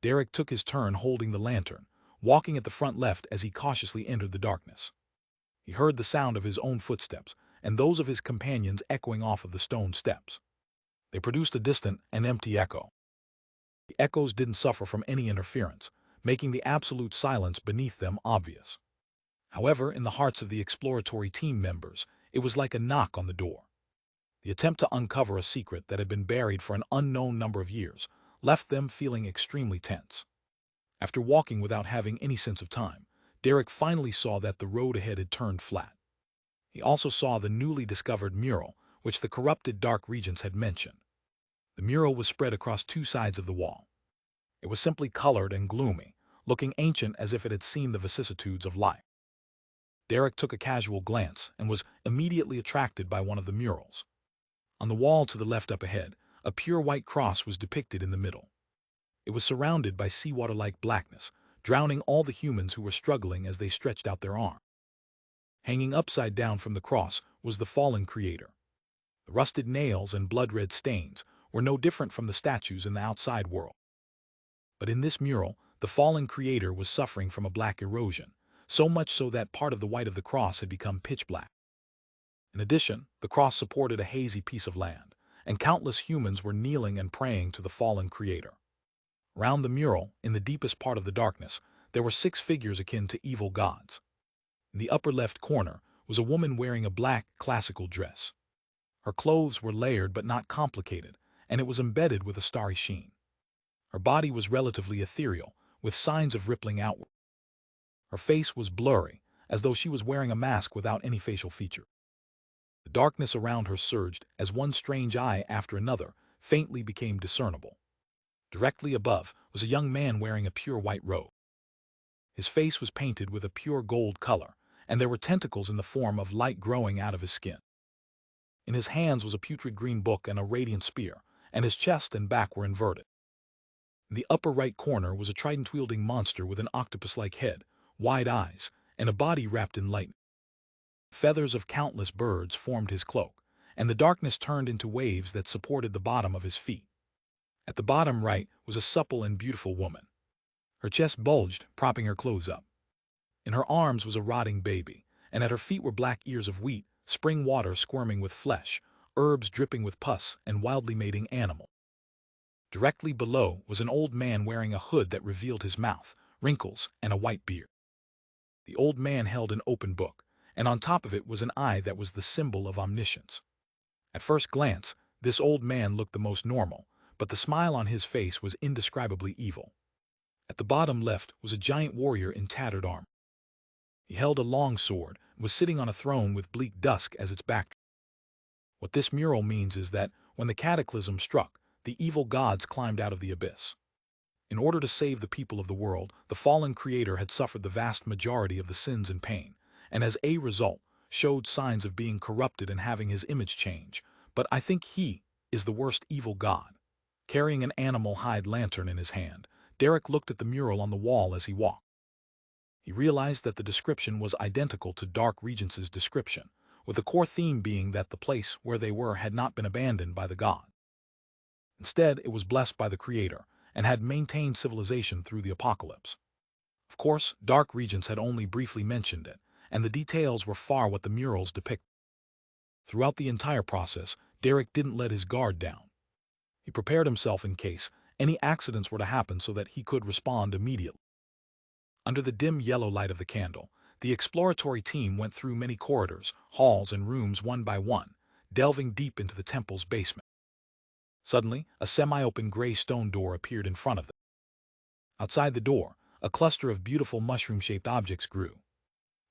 Derek took his turn holding the lantern, walking at the front left as he cautiously entered the darkness. He heard the sound of his own footsteps and those of his companions echoing off of the stone steps. They produced a distant and empty echo. The echoes didn't suffer from any interference, making the absolute silence beneath them obvious. However, in the hearts of the exploratory team members, it was like a knock on the door. The attempt to uncover a secret that had been buried for an unknown number of years left them feeling extremely tense. After walking without having any sense of time, Derek finally saw that the road ahead had turned flat. He also saw the newly discovered mural, which the corrupted Dark Regents had mentioned. The mural was spread across two sides of the wall. It was simply colored and gloomy, looking ancient as if it had seen the vicissitudes of life. Derek took a casual glance and was immediately attracted by one of the murals. On the wall to the left up ahead, a pure white cross was depicted in the middle. It was surrounded by seawater-like blackness, drowning all the humans who were struggling as they stretched out their arms. Hanging upside down from the cross was the fallen creator. The rusted nails and blood-red stains were no different from the statues in the outside world. But in this mural, the fallen creator was suffering from a black erosion, so much so that part of the white of the cross had become pitch black. In addition, the cross supported a hazy piece of land, and countless humans were kneeling and praying to the fallen creator. Around the mural, in the deepest part of the darkness, there were 6 figures akin to evil gods. In the upper left corner was a woman wearing a black, classical dress. Her clothes were layered but not complicated, and it was embedded with a starry sheen. Her body was relatively ethereal, with signs of rippling outward. Her face was blurry, as though she was wearing a mask without any facial feature. The darkness around her surged as one strange eye after another faintly became discernible. Directly above was a young man wearing a pure white robe. His face was painted with a pure gold color, and there were tentacles in the form of light growing out of his skin. In his hands was a putrid green book and a radiant spear, and his chest and back were inverted. In the upper right corner was a trident-wielding monster with an octopus-like head, wide eyes, and a body wrapped in lightning. Feathers of countless birds formed his cloak, and the darkness turned into waves that supported the bottom of his feet. At the bottom right was a supple and beautiful woman. Her chest bulged, propping her clothes up. In her arms was a rotting baby, and at her feet were black ears of wheat, spring water squirming with flesh, herbs dripping with pus, and wildly mating animals. Directly below was an old man wearing a hood that revealed his mouth, wrinkles, and a white beard. The old man held an open book, and on top of it was an eye that was the symbol of omniscience. At first glance, this old man looked the most normal, but the smile on his face was indescribably evil. At the bottom left was a giant warrior in tattered armor. He held a long sword and was sitting on a throne with bleak dusk as its backdrop. What this mural means is that when the cataclysm struck, the evil gods climbed out of the abyss. In order to save the people of the world, the fallen creator had suffered the vast majority of the sins and pain, and as a result, showed signs of being corrupted and having his image change. But I think he is the worst evil god. Carrying an animal hide lantern in his hand, Derek looked at the mural on the wall as he walked. He realized that the description was identical to Dark Regents's description, with the core theme being that the place where they were had not been abandoned by the god. Instead, it was blessed by the Creator and had maintained civilization through the apocalypse. Of course, Dark Regents had only briefly mentioned it, and the details were far what the murals depict. Throughout the entire process, Derek didn't let his guard down. He prepared himself in case any accidents were to happen so that he could respond immediately. Under the dim yellow light of the candle, the exploratory team went through many corridors, halls, and rooms one by one, delving deep into the temple's basement. Suddenly, a semi-open gray stone door appeared in front of them. Outside the door, a cluster of beautiful mushroom-shaped objects grew.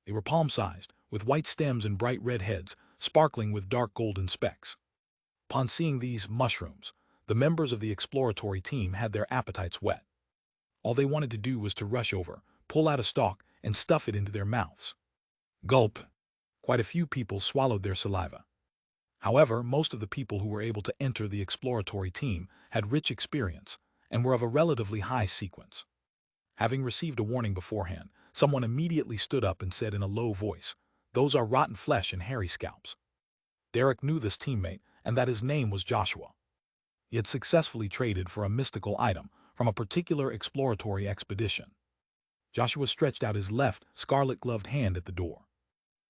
They were palm-sized, with white stems and bright red heads, sparkling with dark golden specks. Upon seeing these mushrooms, the members of the exploratory team had their appetites whet. All they wanted to do was to rush over, pull out a stalk, and stuff it into their mouths. Gulp! Quite a few people swallowed their saliva. However, most of the people who were able to enter the exploratory team had rich experience and were of a relatively high sequence. Having received a warning beforehand, someone immediately stood up and said in a low voice, "Those are rotten flesh and hairy scalps." Derek knew this teammate and that his name was Joshua. He had successfully traded for a mystical item from a particular exploratory expedition. Joshua stretched out his left, scarlet-gloved hand at the door.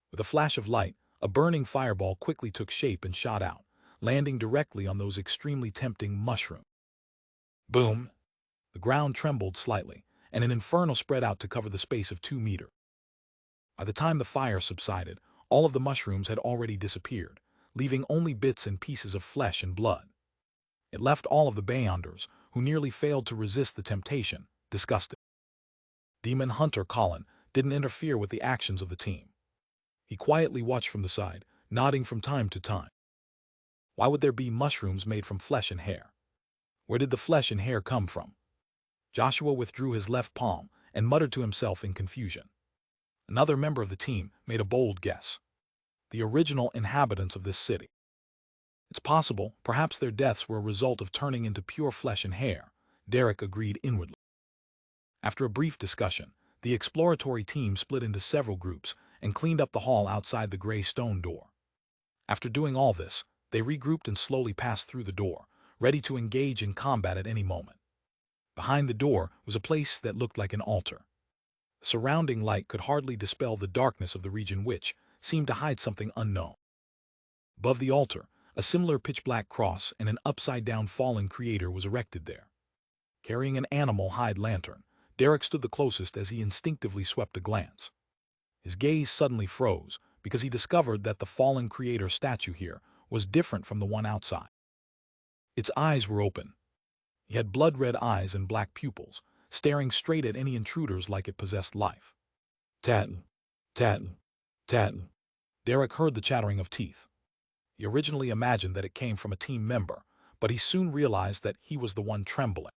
With a flash of light, a burning fireball quickly took shape and shot out, landing directly on those extremely tempting mushrooms. Boom! The ground trembled slightly, and an inferno spread out to cover the space of 2 meters. By the time the fire subsided, all of the mushrooms had already disappeared, leaving only bits and pieces of flesh and blood. It left all of the Beyonders, who nearly failed to resist the temptation, disgusted. Demon Hunter Colin didn't interfere with the actions of the team. He quietly watched from the side, nodding from time to time. Why would there be mushrooms made from flesh and hair? Where did the flesh and hair come from? Joshua withdrew his left palm and muttered to himself in confusion. Another member of the team made a bold guess. The original inhabitants of this city. It's possible, perhaps their deaths were a result of turning into pure flesh and hair, Derek agreed inwardly. After a brief discussion, the exploratory team split into several groups and cleaned up the hall outside the gray stone door. After doing all this, they regrouped and slowly passed through the door, ready to engage in combat at any moment. Behind the door was a place that looked like an altar. The surrounding light could hardly dispel the darkness of the region which seemed to hide something unknown. Above the altar, a similar pitch-black cross and an upside-down fallen creator was erected there. Carrying an animal hide lantern, Derek stood the closest as he instinctively swept a glance. His gaze suddenly froze because he discovered that the fallen creator statue here was different from the one outside. Its eyes were open. He had blood-red eyes and black pupils, staring straight at any intruders like it possessed life. Tat, tat, tat. Derek heard the chattering of teeth. He originally imagined that it came from a team member, but he soon realized that he was the one trembling.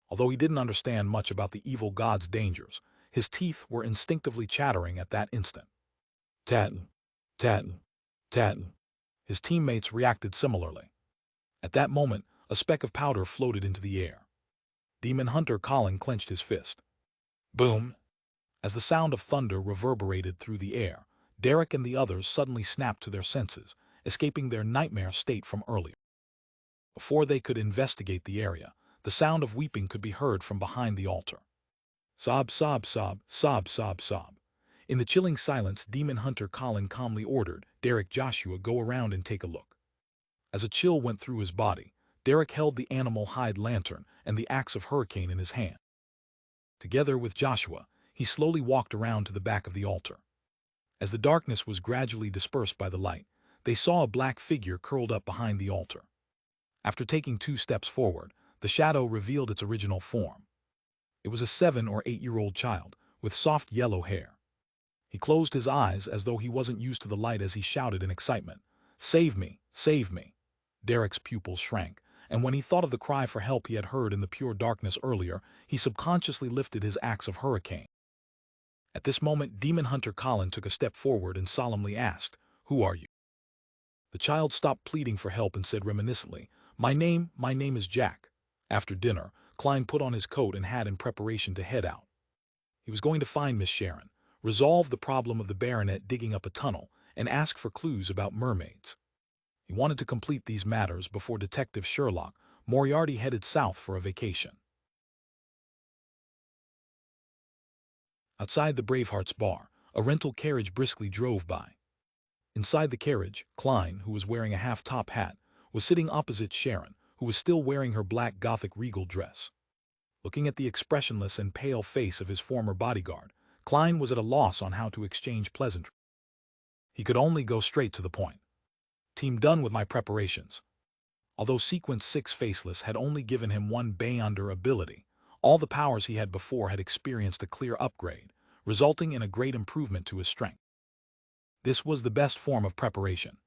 Although he didn't understand much about the evil god's dangers, his teeth were instinctively chattering at that instant. Tat, tat, tat. His teammates reacted similarly. At that moment, a speck of powder floated into the air. Demon Hunter Colin clenched his fist. Boom! As the sound of thunder reverberated through the air, Derek and the others suddenly snapped to their senses, escaping their nightmare state from earlier. Before they could investigate the area, the sound of weeping could be heard from behind the altar. Sob, sob, sob, sob, sob, sob. In the chilling silence, Demon Hunter Colin calmly ordered Derek Joshua go around and take a look. As a chill went through his body, Derek held the animal hide lantern and the axe of hurricane in his hand. Together with Joshua, he slowly walked around to the back of the altar. As the darkness was gradually dispersed by the light, they saw a black figure curled up behind the altar. After taking 2 steps forward, the shadow revealed its original form. It was a 7- or 8-year-old child, with soft yellow hair. He closed his eyes as though he wasn't used to the light as he shouted in excitement, "Save me! Save me!" Derek's pupils shrank, and when he thought of the cry for help he had heard in the pure darkness earlier, he subconsciously lifted his axe of hurricane. At this moment, Demon Hunter Colin took a step forward and solemnly asked, "Who are you?" The child stopped pleading for help and said reminiscently, my name is Jack." After dinner, Klein put on his coat and hat in preparation to head out. He was going to find Miss Sharon, resolve the problem of the baronet digging up a tunnel, and ask for clues about mermaids. He wanted to complete these matters before Detective Sherlock Moriarty headed south for a vacation. Outside the Bravehearts bar, a rental carriage briskly drove by. Inside the carriage, Klein, who was wearing a half-top hat, was sitting opposite Sharon, who was still wearing her black Gothic regal dress. Looking at the expressionless and pale face of his former bodyguard, Klein was at a loss on how to exchange pleasantries. He could only go straight to the point. "Team, done with my preparations." Although Sequence 6 Faceless had only given him 1 Beyonder ability, all the powers he had before had experienced a clear upgrade, resulting in a great improvement to his strength. This was the best form of preparation.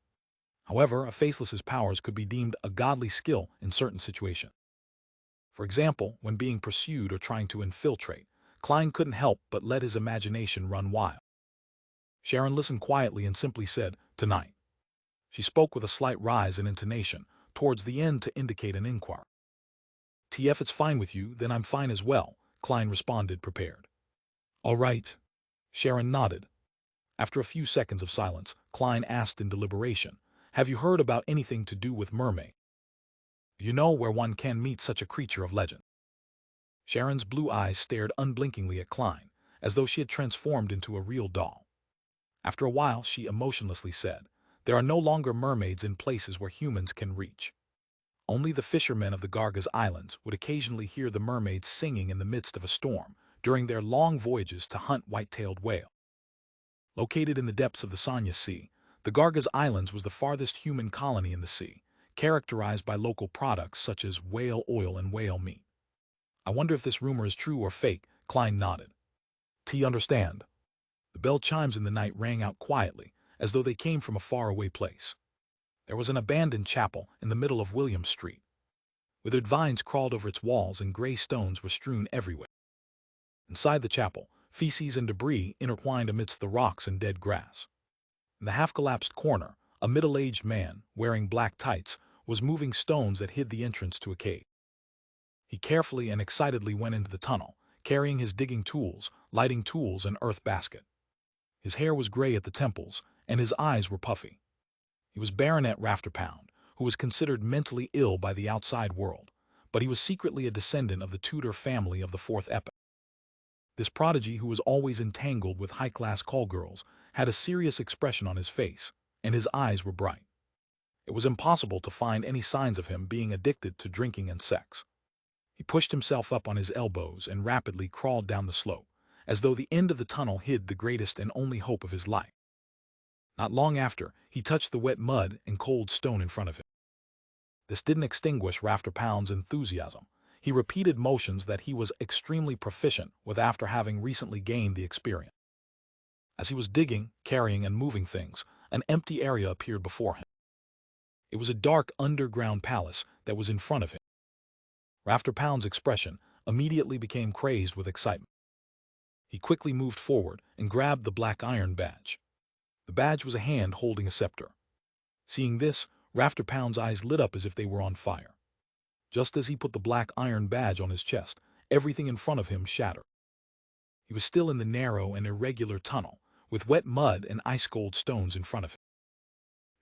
However, a Faceless's powers could be deemed a godly skill in certain situations. For example, when being pursued or trying to infiltrate, Klein couldn't help but let his imagination run wild. Sharon listened quietly and simply said, "Tonight." She spoke with a slight rise in intonation towards the end to indicate an inquiry. "If it's fine with you, then I'm fine as well," Klein responded, prepared. "All right." Sharon nodded. After a few seconds of silence, Klein asked in deliberation, Have you heard about anything to do with mermaid? You know where one can meet such a creature of legend? Sharon's blue eyes stared unblinkingly at Klein, as though she had transformed into a real doll. After a while, she emotionlessly said, "There are no longer mermaids in places where humans can reach. Only the fishermen of the Gargas Islands would occasionally hear the mermaids singing in the midst of a storm during their long voyages to hunt white-tailed whale." Located in the depths of the Sanya Sea, the Gargas Islands was the farthest human colony in the sea, characterized by local products such as whale oil and whale meat. "I wonder if this rumor is true or fake," Klein nodded. "T understand." The bell chimes in the night rang out quietly, as though they came from a faraway place. There was an abandoned chapel in the middle of William Street. Withered vines crawled over its walls and gray stones were strewn everywhere. Inside the chapel, feces and debris intertwined amidst the rocks and dead grass. In the half-collapsed corner, a middle-aged man, wearing black tights, was moving stones that hid the entrance to a cave. He carefully and excitedly went into the tunnel, carrying his digging tools, lighting tools, and earth basket. His hair was gray at the temples, and his eyes were puffy. He was Baronet Rafterpound, who was considered mentally ill by the outside world, but he was secretly a descendant of the Tudor family of the Fourth Epoch. This prodigy, who was always entangled with high-class call-girls, had a serious expression on his face, and his eyes were bright. It was impossible to find any signs of him being addicted to drinking and sex. He pushed himself up on his elbows and rapidly crawled down the slope, as though the end of the tunnel hid the greatest and only hope of his life. Not long after, he touched the wet mud and cold stone in front of him. This didn't extinguish Rafterpound's enthusiasm. He repeated motions that he was extremely proficient with after having recently gained the experience. As he was digging, carrying, and moving things, an empty area appeared before him. It was a dark underground palace that was in front of him. Rafterpound's expression immediately became crazed with excitement. He quickly moved forward and grabbed the black iron badge. The badge was a hand holding a scepter. Seeing this, Rafterpound's eyes lit up as if they were on fire. Just as he put the black iron badge on his chest, everything in front of him shattered. He was still in the narrow and irregular tunnel, with wet mud and ice-cold stones in front of him.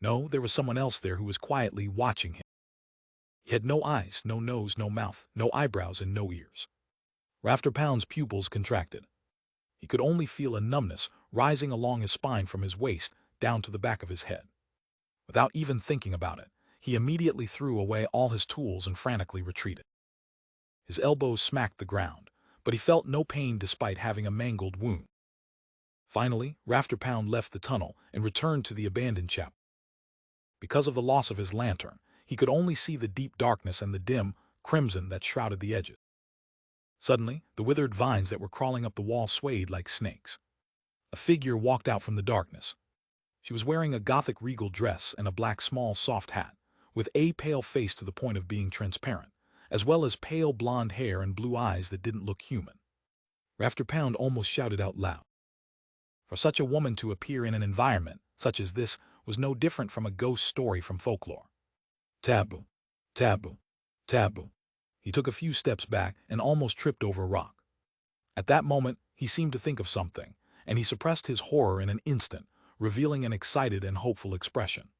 No, there was someone else there who was quietly watching him. He had no eyes, no nose, no mouth, no eyebrows, and no ears. Rafterpound's pupils contracted. He could only feel a numbness rising along his spine from his waist down to the back of his head. Without even thinking about it, he immediately threw away all his tools and frantically retreated. His elbows smacked the ground, but he felt no pain despite having a mangled wound. Finally, Rafterpound left the tunnel and returned to the abandoned chapel. Because of the loss of his lantern, he could only see the deep darkness and the dim crimson that shrouded the edges. Suddenly, the withered vines that were crawling up the wall swayed like snakes. A figure walked out from the darkness. She was wearing a Gothic regal dress and a black small soft hat, with a pale face to the point of being transparent, as well as pale blonde hair and blue eyes that didn't look human. Rafterpound almost shouted out loud. For such a woman to appear in an environment such as this was no different from a ghost story from folklore. Taboo, taboo, taboo. He took a few steps back and almost tripped over a rock. At that moment, he seemed to think of something, and he suppressed his horror in an instant, revealing an excited and hopeful expression.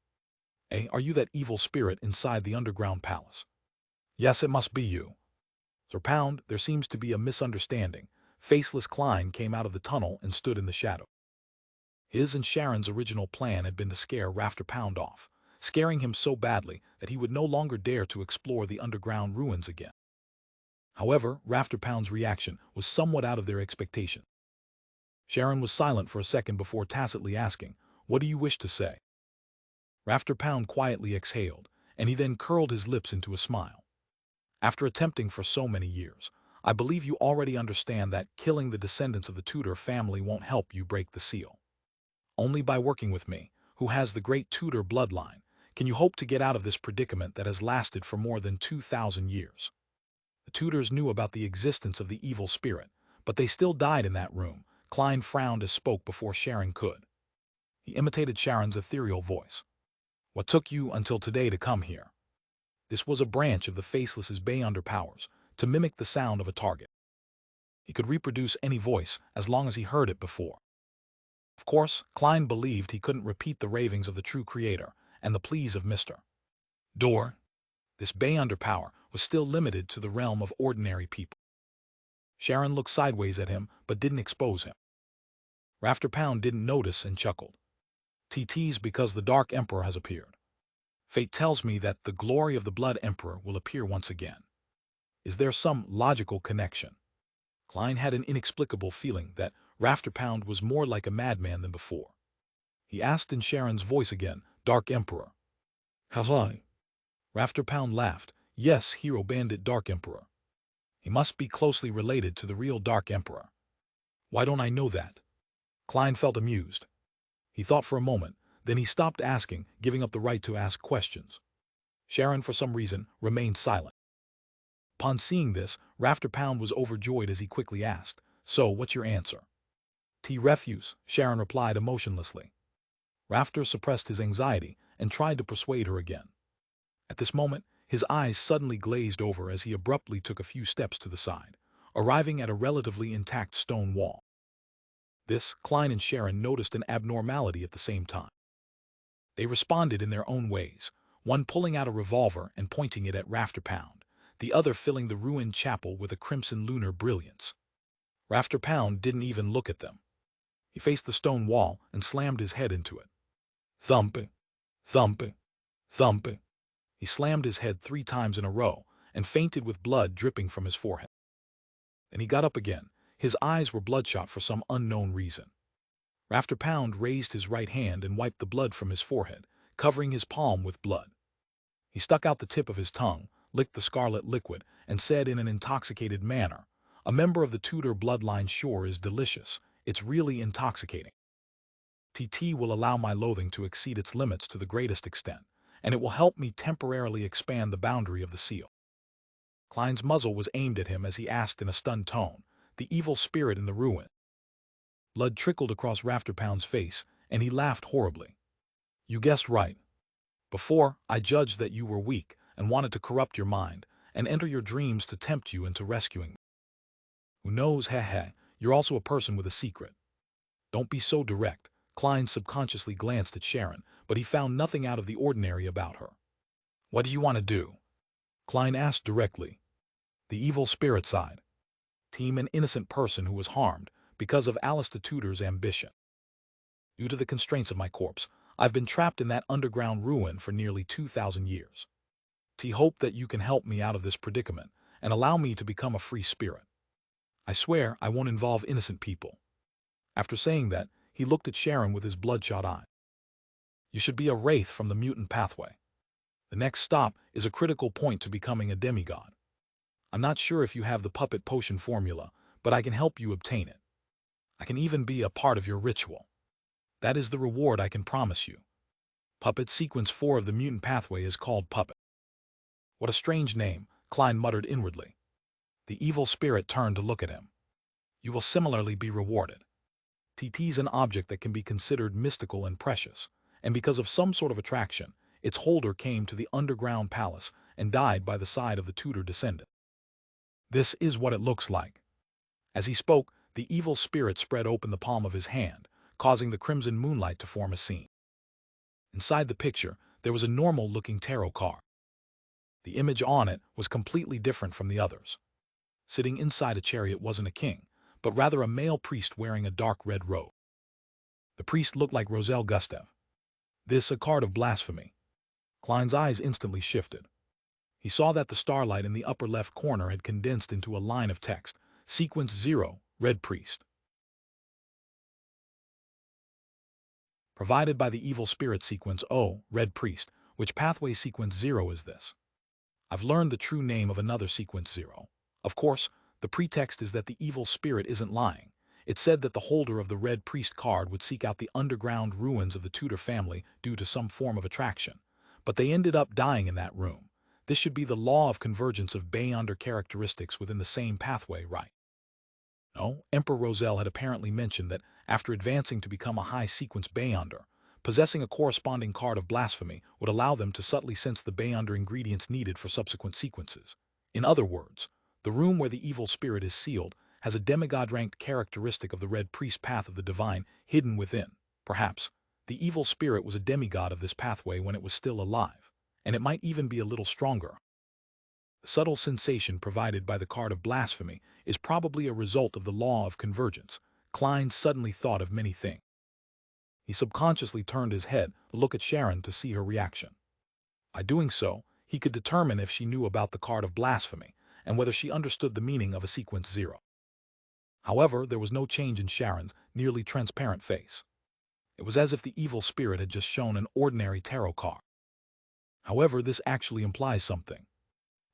Are you that evil spirit inside the underground palace?" "Yes, it must be you." "Sir Pound, there seems to be a misunderstanding." Faceless Klein came out of the tunnel and stood in the shadow. His and Sharon's original plan had been to scare Rafterpound off, scaring him so badly that he would no longer dare to explore the underground ruins again. However, Rafterpound's reaction was somewhat out of their expectation. Sharon was silent for a second before tacitly asking, "What do you wish to say?" Rafterpound quietly exhaled, and he then curled his lips into a smile. "After attempting for so many years, I believe you already understand that killing the descendants of the Tudor family won't help you break the seal. Only by working with me, who has the great Tudor bloodline, can you hope to get out of this predicament that has lasted for more than 2,000 years. The Tudors knew about the existence of the evil spirit, but they still died in that room." Klein frowned as spoke before Sharon could. He imitated Sharon's ethereal voice. "What took you until today to come here?" This was a branch of the Faceless's Beyonder powers, to mimic the sound of a target. He could reproduce any voice as long as he heard it before. Of course, Klein believed he couldn't repeat the ravings of the true creator, and the pleas of Mr. Door. This Beyonder power was still limited to the realm of ordinary people. Sharon looked sideways at him, but didn't expose him. Rafter Pound didn't notice and chuckled. "TT's because the Dark Emperor has appeared. Fate tells me that the glory of the Blood Emperor will appear once again. Is there some logical connection?" Klein had an inexplicable feeling that Rafter Pound was more like a madman than before. He asked in Sharon's voice again, "Dark Emperor." "Has I?" Rafter Pound laughed. "Yes, Hero Bandit Dark Emperor. He must be closely related to the real Dark Emperor." "Why don't I know that?" Klein felt amused. He thought for a moment, then he stopped asking, giving up the right to ask questions. Sharon, for some reason, remained silent. Upon seeing this, Rafter Pound was overjoyed as he quickly asked, "So, what's your answer?" "Refuse," Sharon replied emotionlessly. Rafter suppressed his anxiety and tried to persuade her again. At this moment, his eyes suddenly glazed over as he abruptly took a few steps to the side, arriving at a relatively intact stone wall. This, Klein and Sharon noticed an abnormality at the same time. They responded in their own ways, one pulling out a revolver and pointing it at Rafter Pound, the other filling the ruined chapel with a crimson lunar brilliance. Rafter Pound didn't even look at them. He faced the stone wall and slammed his head into it. Thump, thump, thump. He slammed his head 3 times in a row and fainted with blood dripping from his forehead. Then he got up again. His eyes were bloodshot for some unknown reason. Rafter Pound raised his right hand and wiped the blood from his forehead, covering his palm with blood. He stuck out the tip of his tongue, licked the scarlet liquid, and said in an intoxicated manner, "A member of the Tudor bloodline sure is delicious. It's really intoxicating. TT will allow my loathing to exceed its limits to the greatest extent, and it will help me temporarily expand the boundary of the seal." Klein's muzzle was aimed at him as he asked in a stunned tone, "The evil spirit in the ruin?" Blood trickled across Rafter Pound's face, and he laughed horribly. "You guessed right. Before, I judged that you were weak and wanted to corrupt your mind and enter your dreams to tempt you into rescuing me. Who knows, you're also a person with a secret. Don't be so direct." Klein subconsciously glanced at Sharon, but he found nothing out of the ordinary about her. "What do you want to do?" Klein asked directly. "The evil spirit side. Team an innocent person who was harmed because of Alistair Tudor's ambition. Due to the constraints of my corpse, I've been trapped in that underground ruin for nearly 2,000 years. Hope that you can help me out of this predicament and allow me to become a free spirit. I swear I won't involve innocent people." After saying that, he looked at Sharon with his bloodshot eye. "You should be a wraith from the mutant pathway. The next stop is a critical point to becoming a demigod. I'm not sure if you have the puppet potion formula, but I can help you obtain it. I can even be a part of your ritual. That is the reward I can promise you. Puppet Sequence 4 of the mutant pathway is called Puppet." "What a strange name," Klein muttered inwardly. The evil spirit turned to look at him. "You will similarly be rewarded. TT's an object that can be considered mystical and precious, and because of some sort of attraction, its holder came to the underground palace and died by the side of the Tudor descendant. This is what it looks like." As he spoke, the evil spirit spread open the palm of his hand, causing the crimson moonlight to form a scene. Inside the picture, there was a normal-looking tarot card. The image on it was completely different from the others. Sitting inside a chariot wasn't a king, but rather a male priest wearing a dark red robe. The priest looked like Roselle Gustav. "This a card of blasphemy." Klein's eyes instantly shifted. He saw that the starlight in the upper left corner had condensed into a line of text, "Sequence 0, Red Priest. Provided by the evil spirit Sequence O, Red Priest. Which pathway Sequence 0 is this? I've learned the true name of another Sequence 0. Of course, the pretext is that the evil spirit isn't lying. It said that the holder of the Red Priest card would seek out the underground ruins of the Tudor family due to some form of attraction. But they ended up dying in that room. This should be the law of convergence of Beyonder characteristics within the same pathway, right?" No, Emperor Roselle had apparently mentioned that after advancing to become a high sequence Beyonder, possessing a corresponding card of blasphemy would allow them to subtly sense the Beyonder ingredients needed for subsequent sequences. In other words, the room where the evil spirit is sealed has a demigod-ranked characteristic of the Red Priest path of the divine hidden within. Perhaps, The evil spirit was a demigod of this pathway when it was still alive, and it might even be a little stronger. The subtle sensation provided by the card of blasphemy is probably a result of the law of convergence. Klein suddenly thought of many things. He subconsciously turned his head to look at Sharon to see her reaction. By doing so, he could determine if she knew about the card of blasphemy and whether she understood the meaning of a sequence 0. However, there was no change in Sharon's nearly transparent face. It was as if the evil spirit had just shown an ordinary tarot card. However, this actually implies something.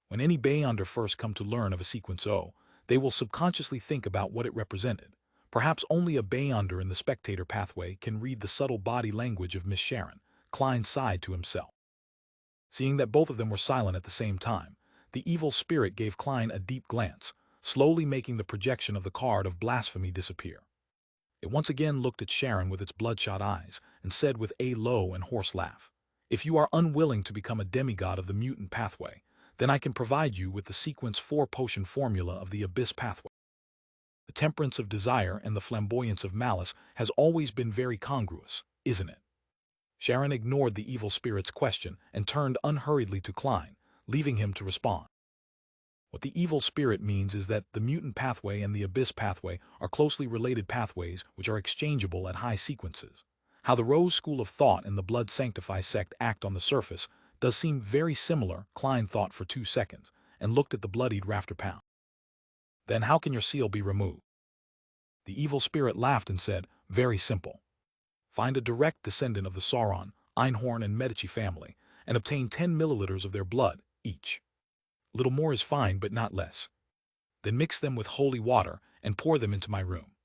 When any Beyonder first come to learn of a sequence O, they will subconsciously think about what it represented. Perhaps only a Beyonder in the spectator pathway can read the subtle body language of Miss Sharon. Klein sighed to himself. Seeing that both of them were silent at the same time, the evil spirit gave Klein a deep glance, slowly making the projection of the card of blasphemy disappear. It once again looked at Sharon with its bloodshot eyes and said with a low and hoarse laugh, "If you are unwilling to become a demigod of the mutant pathway, then I can provide you with the sequence 4 potion formula of the abyss pathway. The temperance of desire and the flamboyance of malice has always been very congruous, isn't it?" Sharon ignored the evil spirit's question and turned unhurriedly to Klein, leaving him to respond. What the evil spirit means is that the mutant pathway and the abyss pathway are closely related pathways which are exchangeable at high sequences. How the Rose School of Thought and the Blood Sanctify sect act on the surface does seem very similar. Klein thought for 2 seconds and looked at the bloodied rafter pound. Then how can your seal be removed? The evil spirit laughed and said, "Very simple. Find a direct descendant of the Sauron, Einhorn, and Medici family, and obtain 10 milliliters of their blood, each. A little more is fine, but not less. Then mix them with holy water and pour them into my room.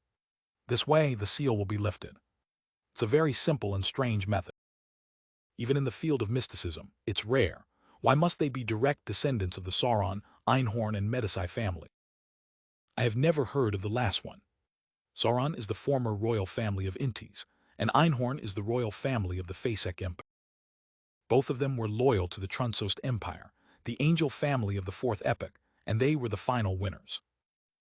This way, the seal will be lifted." It's a very simple and strange method. Even in the field of mysticism, it's rare. Why must they be direct descendants of the Sauron, Einhorn, and Medici family? I have never heard of the last one. Sauron is the former royal family of Intis, and Einhorn is the royal family of the Fasek Empire. Both of them were loyal to the Trunsost Empire, the angel family of the fourth epoch, and they were the final winners.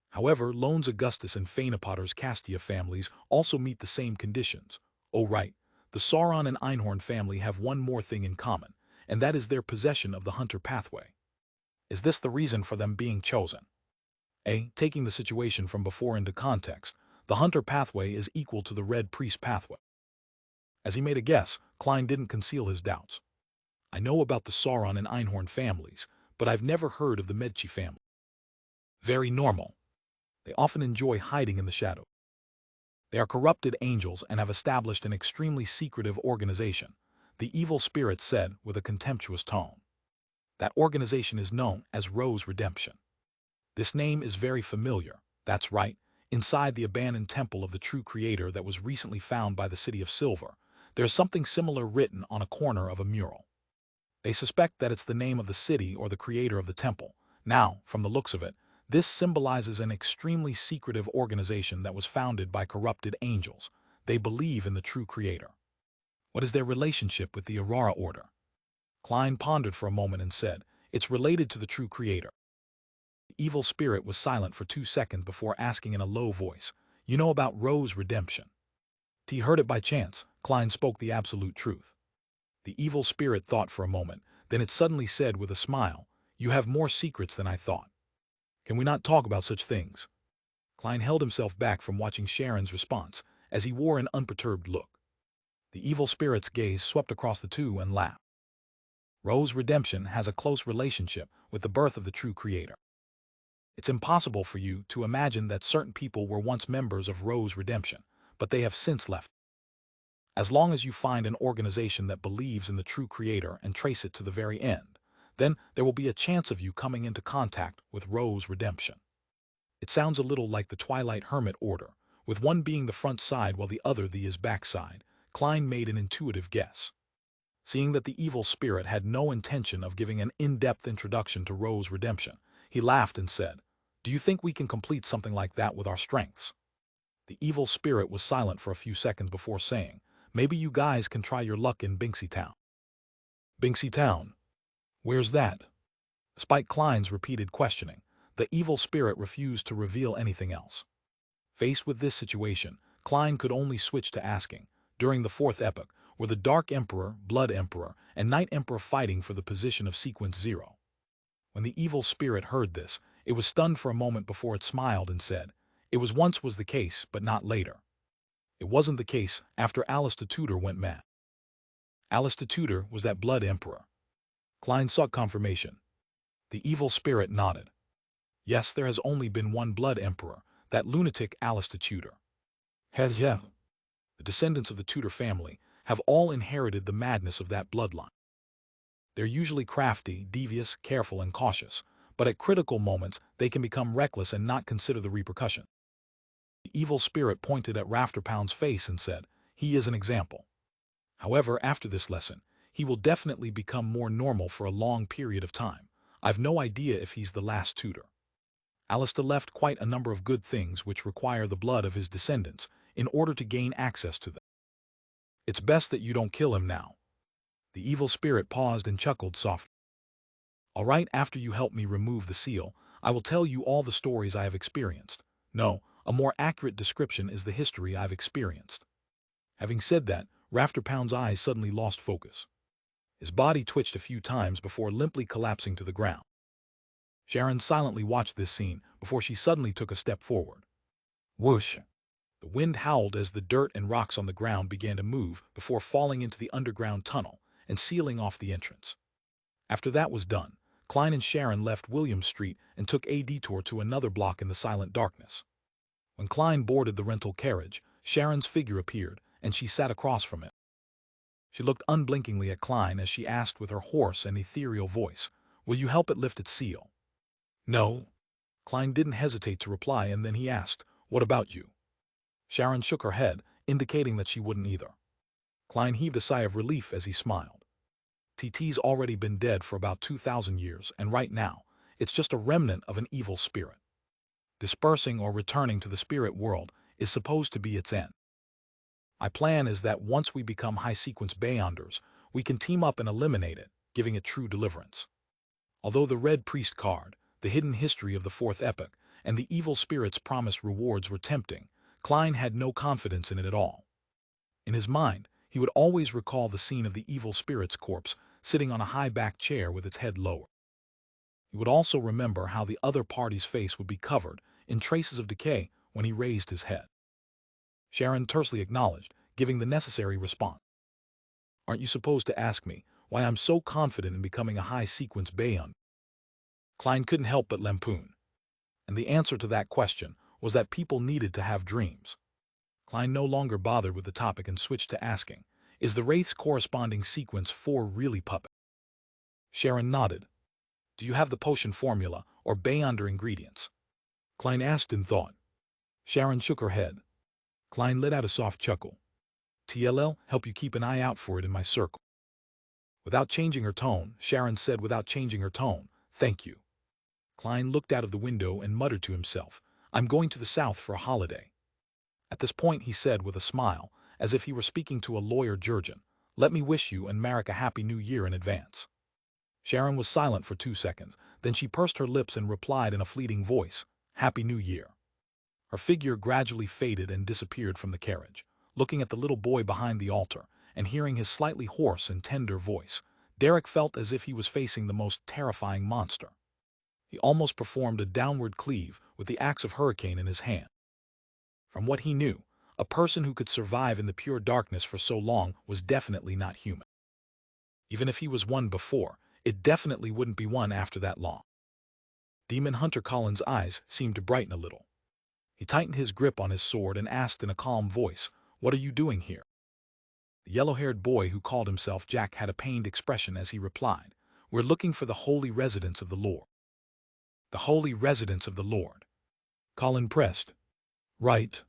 However, Loans Augustus and Phaenopotter's Castia families also meet the same conditions. Oh right, the Sauron and Einhorn family have one more thing in common, and that is their possession of the Hunter pathway. Is this the reason for them being chosen? Taking the situation from before into context, the Hunter pathway is equal to the Red Priest pathway. As he made a guess, Klein didn't conceal his doubts. I know about the Sauron and Einhorn families, but I've never heard of the Medici family. Very normal. They often enjoy hiding in the shadow. They are corrupted angels and have established an extremely secretive organization, the evil spirit said with a contemptuous tone. That organization is known as Rose Redemption. This name is very familiar, that's right, inside the abandoned temple of the true creator that was recently found by the City of Silver. There's something similar written on a corner of a mural. They suspect that it's the name of the city or the creator of the temple. Now, from the looks of it, this symbolizes an extremely secretive organization that was founded by corrupted angels. They believe in the true creator. What is their relationship with the Aurora Order? Klein pondered for a moment and said, "It's related to the true creator." The evil spirit was silent for 2 seconds before asking in a low voice, "You know about Rose Redemption?" He heard it by chance. Klein spoke the absolute truth. The evil spirit thought for a moment, then it suddenly said with a smile, "You have more secrets than I thought. Can we not talk about such things?" Klein held himself back from watching Sharon's response, as he wore an unperturbed look. The evil spirit's gaze swept across the two and laughed. Rose Redemption has a close relationship with the birth of the true creator. It's impossible for you to imagine that certain people were once members of Rose Redemption, but they have since left. As long as you find an organization that believes in the true creator and trace it to the very end, then there will be a chance of you coming into contact with Rose Redemption. It sounds a little like the Twilight Hermit Order, with one being the front side while the other the backside. Klein made an intuitive guess. Seeing that the evil spirit had no intention of giving an in-depth introduction to Rose Redemption, he laughed and said, "Do you think we can complete something like that with our strengths?" The evil spirit was silent for a few seconds before saying, "Maybe you guys can try your luck in Binksy Town." Binksy Town? Where's that? Despite Klein's repeated questioning, the evil spirit refused to reveal anything else. Faced with this situation, Klein could only switch to asking, "During the fourth epoch, were the Dark Emperor, Blood Emperor, and Night Emperor fighting for the position of Sequence 0. When the evil spirit heard this, it was stunned for a moment before it smiled and said, "It once was the case, but not later." It wasn't the case after Alistair Tudor went mad. Alistair Tudor was that Blood Emperor. Klein sought confirmation. The evil spirit nodded. Yes, there has only been one Blood Emperor, that lunatic Alistair Tudor. Yeah. The descendants of the Tudor family have all inherited the madness of that bloodline. They're usually crafty, devious, careful, and cautious, but at critical moments they can become reckless and not consider the repercussion. The evil spirit pointed at Rafterpound's face and said, "He is an example. However, after this lesson, he will definitely become more normal for a long period of time. I've no idea if he's the last Tudor. Alistair left quite a number of good things which require the blood of his descendants in order to gain access to them. It's best that you don't kill him now." The evil spirit paused and chuckled softly. "All right, after you help me remove the seal, I will tell you all the stories I have experienced. No, a more accurate description is the history I've experienced." Having said that, Rafterpound's eyes suddenly lost focus. His body twitched a few times before limply collapsing to the ground. Sharon silently watched this scene before she suddenly took a step forward. Whoosh! The wind howled as the dirt and rocks on the ground began to move before falling into the underground tunnel and sealing off the entrance. After that was done, Klein and Sharon left William Street and took a detour to another block in the silent darkness. When Klein boarded the rental carriage, Sharon's figure appeared, and she sat across from him. She looked unblinkingly at Klein as she asked with her hoarse and ethereal voice, "Will you help it lift its seal?" "No." Klein didn't hesitate to reply, and then he asked, "What about you?" Sharon shook her head, indicating that she wouldn't either. Klein heaved a sigh of relief as he smiled. TT's already been dead for about 2,000 years, and right now, it's just a remnant of an evil spirit. Dispersing or returning to the spirit world is supposed to be its end. My plan is that once we become high-sequence Beyonders, we can team up and eliminate it, giving it true deliverance. Although the Red Priest card, the hidden history of the Fourth Epoch, and the evil spirit's promised rewards were tempting, Klein had no confidence in it at all. In his mind, he would always recall the scene of the evil spirit's corpse sitting on a high-backed chair with its head lowered. He would also remember how the other party's face would be covered in traces of decay when he raised his head. Sharon tersely acknowledged, giving the necessary response. "Aren't you supposed to ask me why I'm so confident in becoming a high-sequence Beyond?" Klein couldn't help but lampoon. And the answer to that question was that people needed to have dreams. Klein no longer bothered with the topic and switched to asking, "Is the Wraith's corresponding sequence 4 really puppet?" Sharon nodded. "Do you have the potion formula or Beyonder ingredients?" Klein asked in thought. Sharon shook her head. Klein let out a soft chuckle. "TLL, help you keep an eye out for it in my circle." Without changing her tone, Sharon said without changing her tone, "Thank you." Klein looked out of the window and muttered to himself, "I'm going to the south for a holiday." At this point he said with a smile, as if he were speaking to a lawyer Jurgen, "Let me wish you and Marek a happy new year in advance." Sharon was silent for 2 seconds, then she pursed her lips and replied in a fleeting voice, "Happy New Year." Her figure gradually faded and disappeared from the carriage. Looking at the little boy behind the altar, and hearing his slightly hoarse and tender voice, Derek felt as if he was facing the most terrifying monster. He almost performed a downward cleave with the axe of Hurricane in his hand. From what he knew, a person who could survive in the pure darkness for so long was definitely not human. Even if he was one before, it definitely wouldn't be one after that long. Demon Hunter Collins' eyes seemed to brighten a little. He tightened his grip on his sword and asked in a calm voice, "What are you doing here?" The yellow-haired boy who called himself Jack had a pained expression as he replied, "We're looking for the holy residence of the Lord." "The holy residence of the Lord." Colin pressed. "Right."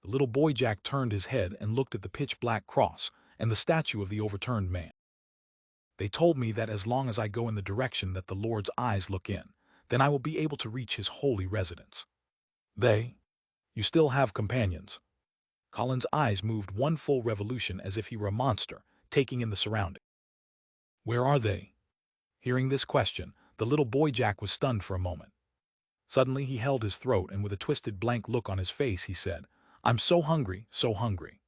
The little boy Jack turned his head and looked at the pitch-black cross and the statue of the overturned man. "They told me that as long as I go in the direction that the Lord's eyes look in, then I will be able to reach his holy residence." "They? You still have companions?" Colin's eyes moved one full revolution as if he were a monster, taking in the surrounding. "Where are they?" Hearing this question, the little boy Jack was stunned for a moment. Suddenly he held his throat and with a twisted blank look on his face he said, "I'm so hungry, so hungry."